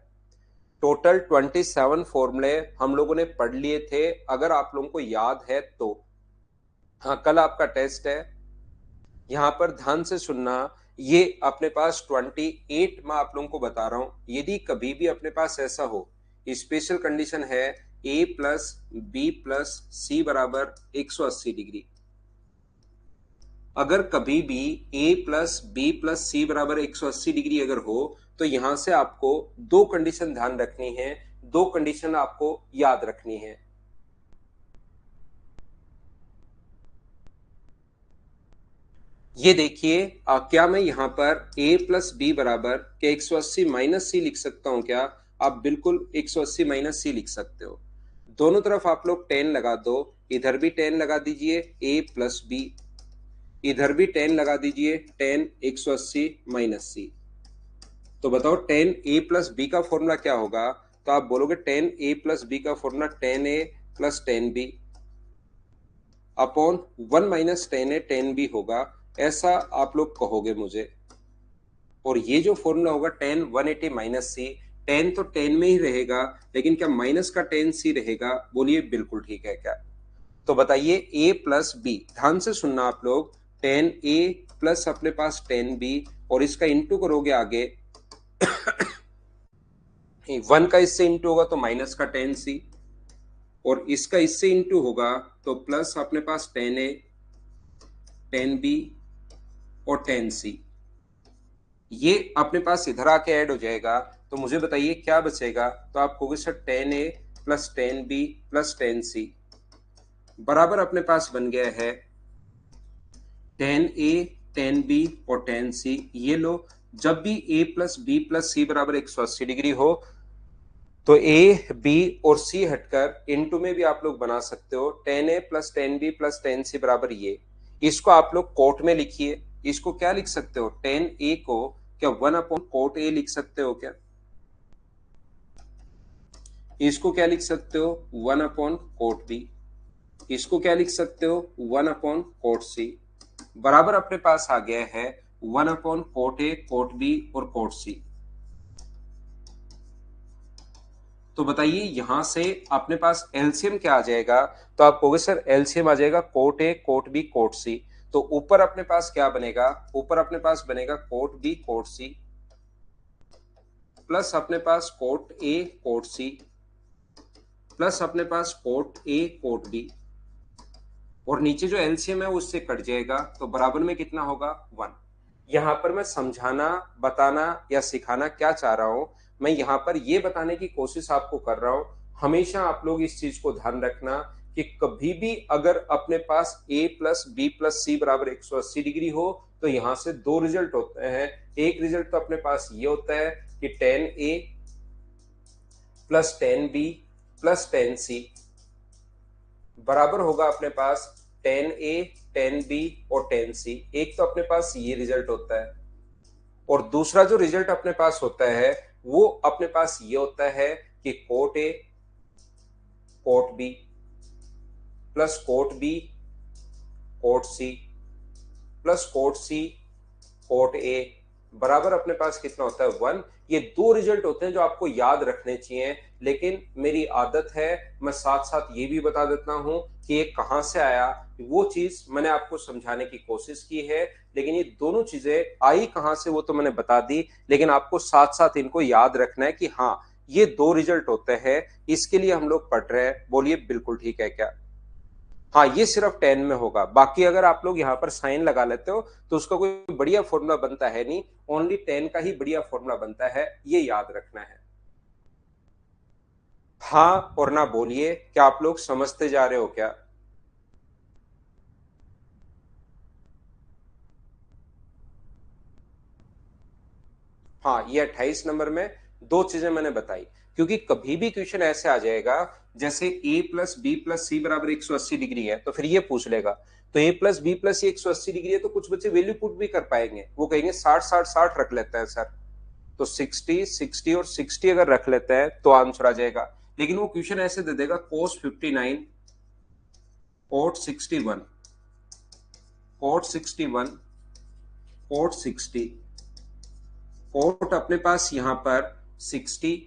टोटल 27 फॉर्मूले हम लोगों ने पढ़ लिए थे, अगर आप लोगों को याद है तो। हाँ कल आपका टेस्ट है, यहां पर ध्यान से सुनना, ये अपने पास 28 मैं आप लोगों को बता रहा हूं, यदि कभी भी अपने पास ऐसा हो, स्पेशल कंडीशन है a प्लस बी प्लस सी बराबर 180 डिग्री, अगर कभी भी a प्लस बी प्लस सी बराबर 180 डिग्री अगर हो, तो यहां से आपको दो कंडीशन ध्यान रखनी है, दो कंडीशन आपको याद रखनी है। ये देखिए क्या मैं यहां पर a प्लस बी बराबर के 180 माइनस सी लिख सकता हूं क्या, आप बिल्कुल 180 माइनस सी लिख सकते हो। दोनों तरफ आप लोग 10 लगा दो, इधर भी 10 लगा दीजिए a प्लस बी, इधर भी 10 लगा दीजिए 10 180 माइनस सी। तो बताओ 10 a प्लस बी का फॉर्मूला क्या होगा, तो आप बोलोगे 10 a प्लस बी का formula 10a plus 10b upon 1 minus 10a 10b होगा, ऐसा आप लोग कहोगे मुझे। और ये जो फॉर्मूला होगा tan 180 माइनस सी, tan तो tan में ही रहेगा, लेकिन क्या माइनस का tan सी रहेगा? बोलिए बिल्कुल ठीक है क्या? तो बताइए a प्लस बी, ध्यान से सुनना आप लोग, tan a प्लस अपने पास tan b, और इसका इंटू करोगे आगे, 1 का इससे इंटू होगा तो माइनस का tan c, और इसका इससे इंटू होगा तो प्लस अपने पास tan a, tan b और tan c। ये अपने पास इधर आके ऐड हो जाएगा, तो मुझे बताइए क्या बचेगा? तो आप कहोगे sir tan a plus tan b plus tan c बराबर अपने पास बन गया है tan a, tan b और tan c। ये लो, जब भी a प्लस बी प्लस सी बराबर 180 डिग्री हो तो a, b और c हटकर इनटू में भी आप लोग बना सकते हो, tan a plus tan b plus tan c बराबर ये। इसको आप लोग कोट में लिखिए। इसको क्या लिख सकते हो? tan a को क्या 1 अपॉन कोट a लिख सकते हो क्या? इसको क्या लिख सकते हो? 1 अपॉन कोट बी। इसको क्या लिख सकते हो? 1 अपॉन कोट सी बराबर अपने पास आ गया है 1 अपॉन कोट ए, कोट बी और कोट सी। तो बताइए यहां से अपने पास एलसीएम क्या आ जाएगा? तो आप कहोगे सर एलसीएम आ जाएगा कोट ए, कोट बी, कोट सी। तो ऊपर अपने पास क्या बनेगा? ऊपर अपने पास बनेगा कोट बी, कोट सी, प्लस अपने पास कोट ए, कोट सी, प्लस अपने पास कोट ए, कोट बी, और नीचे जो एलसीएम है वो उससे कट जाएगा, तो बराबर में कितना होगा? 1। यहां पर मैं समझाना, बताना या सिखाना क्या चाह रहा हूं, मैं यहां पर ये बताने की कोशिश आपको कर रहा हूं, हमेशा आप लोग इस चीज को ध्यान रखना कि कभी भी अगर अपने पास a प्लस बी प्लस सी बराबर 180 डिग्री हो तो यहां से दो रिजल्ट होते हैं। एक रिजल्ट तो अपने पास ये होता है कि tan a plus tan b plus tan c बराबर होगा अपने पास tan a, tan b और tan c। एक तो अपने पास ये रिजल्ट होता है, और दूसरा जो रिजल्ट अपने पास होता है वो अपने पास ये होता है कि cot A, cot B plus cot B, cot C plus cot C, cot A बराबर अपने पास कितना होता है? 1। ये दो रिजल्ट होते हैं जो आपको याद रखने चाहिए, लेकिन मेरी आदत है मैं साथ साथ ये भी बता देता हूं कि ये कहां से आया। वो चीज मैंने आपको समझाने की कोशिश की है, लेकिन ये दोनों चीजें आई कहां से वो तो मैंने बता दी, लेकिन आपको साथ साथ इनको याद रखना है कि हाँ ये दो रिजल्ट होते हैं, इसके लिए हम लोग पढ़ रहे हैं। बोलिए बिल्कुल ठीक है क्या? हाँ, ये सिर्फ 10 में होगा, बाकी अगर आप लोग यहाँ पर साइन लगा लेते हो तो उसका कोई बढ़िया फॉर्मूला बनता है नहीं, ओनली 10 का ही बढ़िया फॉर्मूला बनता है, ये याद रखना है। हाँ और ना बोलिए, क्या आप लोग समझते जा रहे हो क्या? हाँ, ये 28 नंबर में दो चीजें मैंने बताई, क्योंकि कभी भी क्वेश्चन ऐसे आ जाएगा जैसे a प्लस बी प्लस सी बराबर 180 डिग्री है, तो फिर ये पूछ लेगा तो a plus B plus C 180 degree है, तो कुछ बच्चे वैल्यू पुट भी कर पाएंगे, वो कहेंगे 60 60 60 रख लेते हैं सर, तो 60 60 और 60 अगर रख लेते हैं तो आंसर आ जाएगा। लेकिन वो क्वेश्चन ऐसे दे देगा cos 59, cot 61, cot 61, cot 60, cot अपने पास यहां पर 60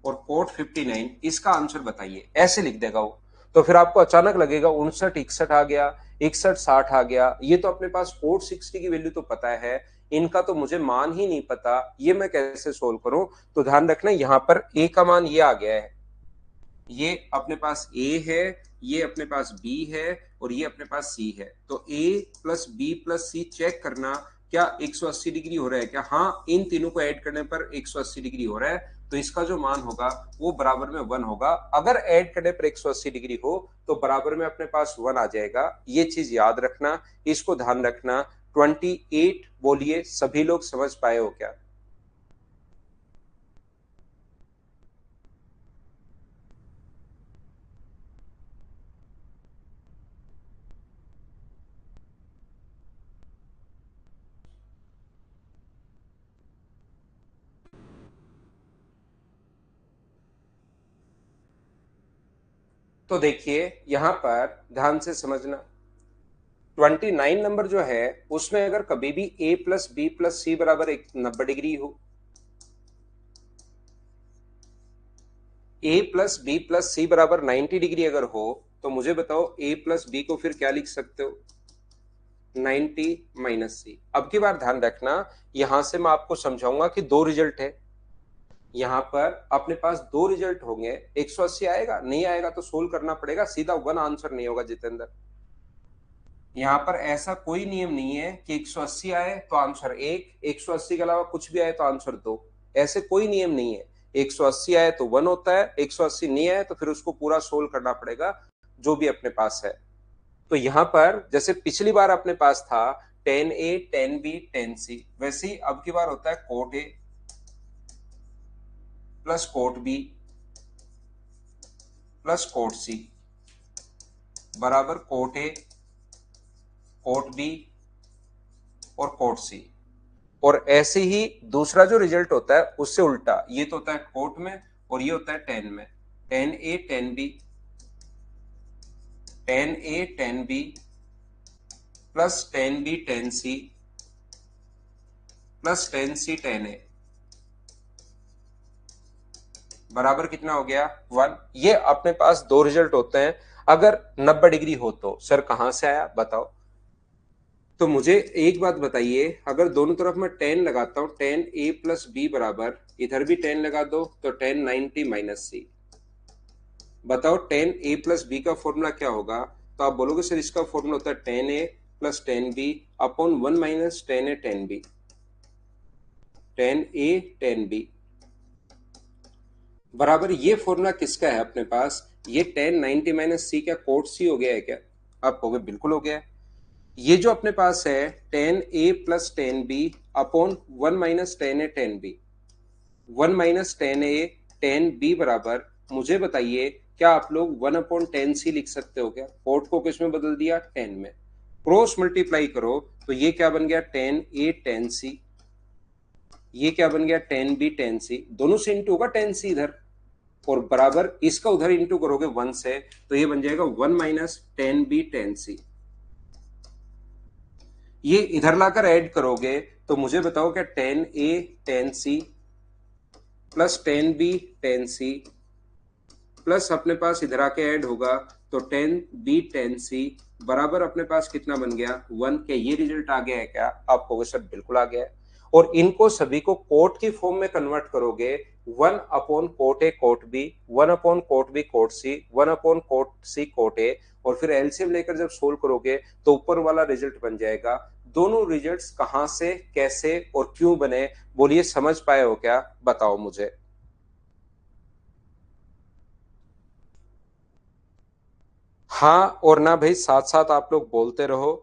और कोट 59, इसका आंसर बताइए, ऐसे लिख देगा वो। तो फिर आपको अचानक लगेगा 59 61 आ गया, 61 60 आ गया, ये तो अपने पास कोट 60 की वैल्यू तो पता है, इनका तो मुझे मान ही नहीं पता, ये मैं कैसे सोल्व करूं? तो ध्यान रखना यहां पर ए का मान ये आ गया है, ये अपने पास ए है, ये अपने पास बी है और ये अपने पास सी है, तो ए प्लस बी प्लस सी चेक करना क्या 180 डिग्री हो रहा है क्या? हाँ, इन तीनों को ऐड करने पर 180 डिग्री हो रहा है, तो इसका जो मान होगा वो बराबर में 1 होगा। अगर ऐड करने पर 180 डिग्री हो तो बराबर में अपने पास 1 आ जाएगा, ये चीज याद रखना, इसको ध्यान रखना। 28 बोलिए, सभी लोग समझ पाए हो क्या? तो देखिए यहां पर ध्यान से समझना, 29 नंबर जो है उसमें अगर कभी भी a प्लस बी प्लस सी बराबर 90 डिग्री हो, a प्लस बी प्लस सी बराबर 90 डिग्री अगर हो, तो मुझे बताओ a प्लस बी को फिर क्या लिख सकते हो? 90 माइनस सी। अब की बार ध्यान रखना, यहां से मैं आपको समझाऊंगा कि दो रिजल्ट है, यहां पर अपने पास दो रिजल्ट होंगे। 180 आएगा, नहीं आएगा तो सोल्व करना पड़ेगा, सीधा वन आंसर नहीं होगा जितेंद्र। यहाँ पर ऐसा कोई नियम नहीं है कि 180 आए तो आंसर एक, 180 के अलावा कुछ भी आए तो आंसर दो, ऐसे कोई नियम नहीं है। 180 आए तो वन होता है, 180 नहीं आए तो फिर उसको पूरा सोल्व करना पड़ेगा जो भी अपने पास है। तो यहाँ पर जैसे पिछली बार अपने पास था tan A tan B tan C, वैसे ही अब की बार होता है cot A plus cot B plus cot C बराबर cot A cot B और cot C। और ऐसे ही दूसरा जो रिजल्ट होता है उससे उल्टा, ये तो होता है कोट में और ये होता है टेन में। Tan a tan b, tan a tan b plus tan b tan c plus tan c tan a बराबर कितना हो गया? वन। ये अपने पास दो रिजल्ट होते हैं अगर 90 डिग्री हो तो। सर कहां से आया बताओ? तो मुझे एक बात बताइए, अगर दोनों तरफ मैं टेन लगाता हूं, टेन ए प्लस बी बराबर, इधर भी टेन लगा दो तो टेन 90 माइनस सी। बताओ टेन ए प्लस बी का फॉर्मूला क्या होगा? तो आप बोलोगे सर इसका फॉर्मूला होता है tan a plus tan b upon one minus tan a tan b, tan a tan b बराबर ये फॉर्मूला किसका है अपने पास? ये टेन 90 माइनस सी क्या कोट सी हो गया है क्या? आप कहोगे बिल्कुल हो गया है। ये जो अपने पास है tan a plus tan b upon one minus tan a tan b, one minus tan a tan b बराबर, मुझे बताइए क्या आप लोग वन अपॉन टेन सी लिख सकते हो क्या? कोट को किस में बदल दिया? टेन में। क्रॉस मल्टीप्लाई करो तो ये क्या बन गया? Ten a tan c. ये क्या बन गया? टेन बी टेन सी। दोनों से इंटू होगा टेन सी इधर, और बराबर इसका उधर इंटू करोगे वन से, तो ये बन जाएगा one minus tan b tan c. ये इधर लाकर ऐड करोगे तो मुझे बताओ क्या tan a tan c plus tan b tan c plus अपने पास इधर आके ऐड होगा तो टेन बी टेन सी बराबर अपने पास कितना बन गया? वन। के ये रिजल्ट आ गया है क्या? आप कहोगे सर बिल्कुल आ गया है। और इनको सभी को कोट की फॉर्म में कन्वर्ट करोगे, one upon cot A cot B, one upon cot B cot C, one upon cot C cot A, और फिर एलसीएम लेकर जब सोल्व करोगे तो ऊपर वाला रिजल्ट बन जाएगा। दोनों रिजल्ट्स कहां से, कैसे और क्यों बने, बोलिए समझ पाए हो क्या? बताओ मुझे। हाँ और ना भाई, साथ साथ आप लोग बोलते रहो।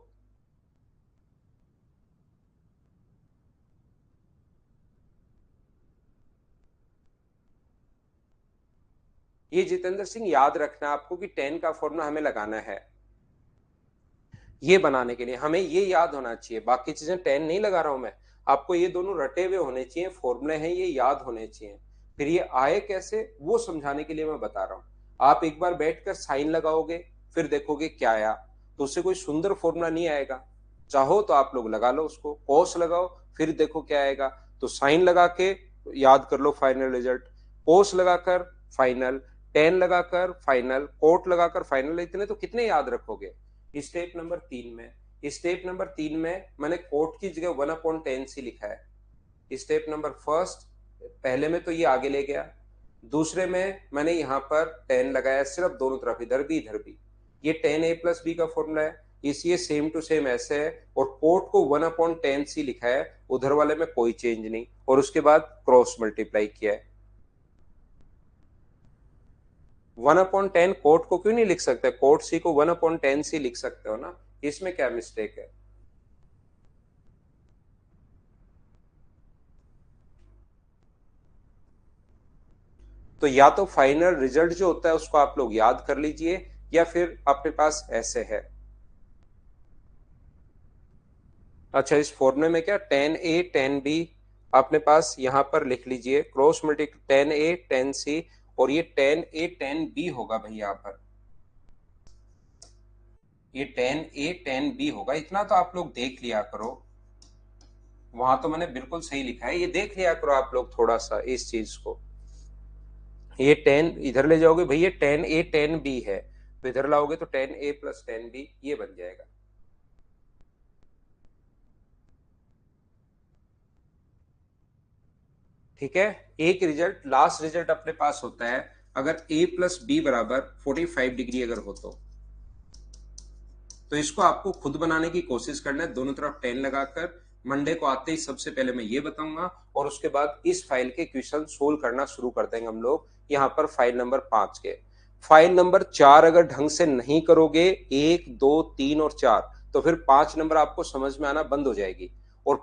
ये जितेंद्र सिंह याद रखना आपको कि टेन का फॉर्मूला हमें लगाना है। ये बनाने के लिए हमें ये याद होना चाहिए, बाकी चीजें टेन नहीं लगा रहा हूं मैं, आपको ये दोनों रटे हुए होने चाहिए, फॉर्मूले हैं ये याद होने चाहिए। फिर ये आए कैसे वो समझाने के लिए मैं बता रहा हूँ। आप एक बार बैठकर साइन लगाओगे, फिर देखोगे क्या आया, तो उससे कोई सुंदर फॉर्मूला नहीं आएगा। चाहो तो आप लोग लगा लो उसको, कोस लगाओ, फिर देखो क्या आएगा। तो साइन लगा के याद कर लो फाइनल रिजल्ट, कोस लगाकर फाइनल, टेन लगाकर फाइनल, कोट लगाकर फाइनल, इतने तो कितने याद रखोगे? स्टेप नंबर तीन में, स्टेप नंबर तीन में मैंने कोट की जगह वन अपॉन टेन सी लिखा है। स्टेप नंबर फर्स्ट, पहले में तो ये आगे ले गया, दूसरे में मैंने यहां पर टेन लगाया सिर्फ दोनों तरफ, इधर भी इधर भी। ये टेन ए प्लस बी का फॉर्मूला है, इसलिए सेम टू सेम ऐसे है, और कोट को वन अपॉन टेन सी लिखा है, उधर वाले में कोई चेंज नहीं, और उसके बाद क्रॉस मल्टीप्लाई किया है। वन अपॉन टेन कोट को क्यों नहीं लिख सकते? कोट सी को वन अपॉन टेन सी लिख सकते हो ना, इसमें क्या मिस्टेक है? तो या तो फाइनल रिजल्ट जो होता है उसको आप लोग याद कर लीजिए, या फिर अपने पास ऐसे है। अच्छा, इस फॉर्मूले में क्या टेन ए टेन बी अपने पास यहां पर लिख लीजिए, cross multi ten a tan सी, और ये टेन ए टेन बी होगा भाई यहाँ पर। ये tan A tan B होगा, इतना तो आप लोग देख लिया करो। वहां तो मैंने बिल्कुल सही लिखा है, ये देख लिया करो आप लोग थोड़ा सा इस चीज को। ये tan इधर ले जाओगे भैया, tan A tan B है, तो इधर लाओगे तो tan A plus tan B ये बन जाएगा। ठीक है, एक रिजल्ट, लास्ट रिजल्ट अपने पास होता है अगर a प्लस बी बराबर 45 डिग्री अगर हो तो इसको आपको खुद बनाने की कोशिश करना है, दोनों तरफ 10 लगाकर। मंडे को आते ही सबसे पहले मैं ये बताऊंगा, और उसके बाद इस फाइल के क्वेश्चन सोल्व करना शुरू कर देंगे हम लोग। यहाँ पर फाइल नंबर 5 के, फाइल नंबर 4 अगर ढंग से नहीं करोगे, 1 2 3 और 4, तो फिर 5 नंबर आपको समझ में आना बंद हो जाएगी। और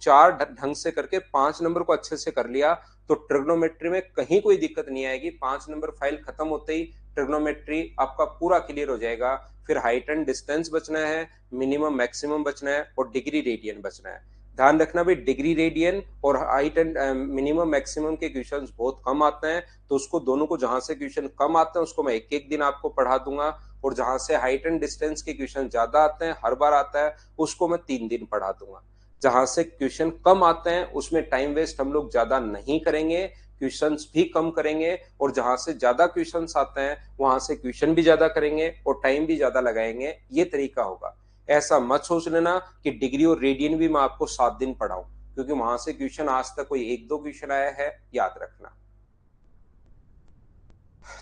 4 ढंग से करके 5 नंबर को अच्छे से कर लिया तो ट्रिग्नोमेट्री में कहीं कोई दिक्कत नहीं आएगी। 5 नंबर फाइल खत्म होते ही ट्रिग्नोमेट्री आपका पूरा क्लियर हो जाएगा। फिर हाइट एंड डिस्टेंस बचना है, मिनिमम मैक्सिमम बचना है, और डिग्री रेडियन बचना है। ध्यान रखना भाई, डिग्री रेडियन और हाइट एंड मिनिमम मैक्सिमम के क्वेश्चंस बहुत कम आते हैं, तो उसको दोनों को, जहां से क्वेश्चन कम आते हैं उसको मैं एक एक दिन आपको पढ़ा दूंगा, और जहां से हाइट एंड डिस्टेंस के क्वेश्चन ज्यादा आते हैं, हर बार आता है, उसको मैं 3 दिन पढ़ा दूंगा। जहां से क्वेश्चन कम आते हैं उसमें टाइम वेस्ट हम लोग ज्यादा नहीं करेंगे, क्वेश्चंस भी कम करेंगे, और जहां से ज्यादा क्वेश्चंस आते हैं वहां से क्वेश्चन भी ज्यादा करेंगे और टाइम भी ज्यादा लगाएंगे। ये तरीका होगा। ऐसा मत सोच लेना कि डिग्री और रेडियन भी मैं आपको 7 दिन पढ़ाऊं, क्योंकि वहां से क्वेश्चन आज तक कोई 1 2 क्वेश्चन आया है, याद रखना।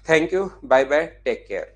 Thank you, bye bye, take care.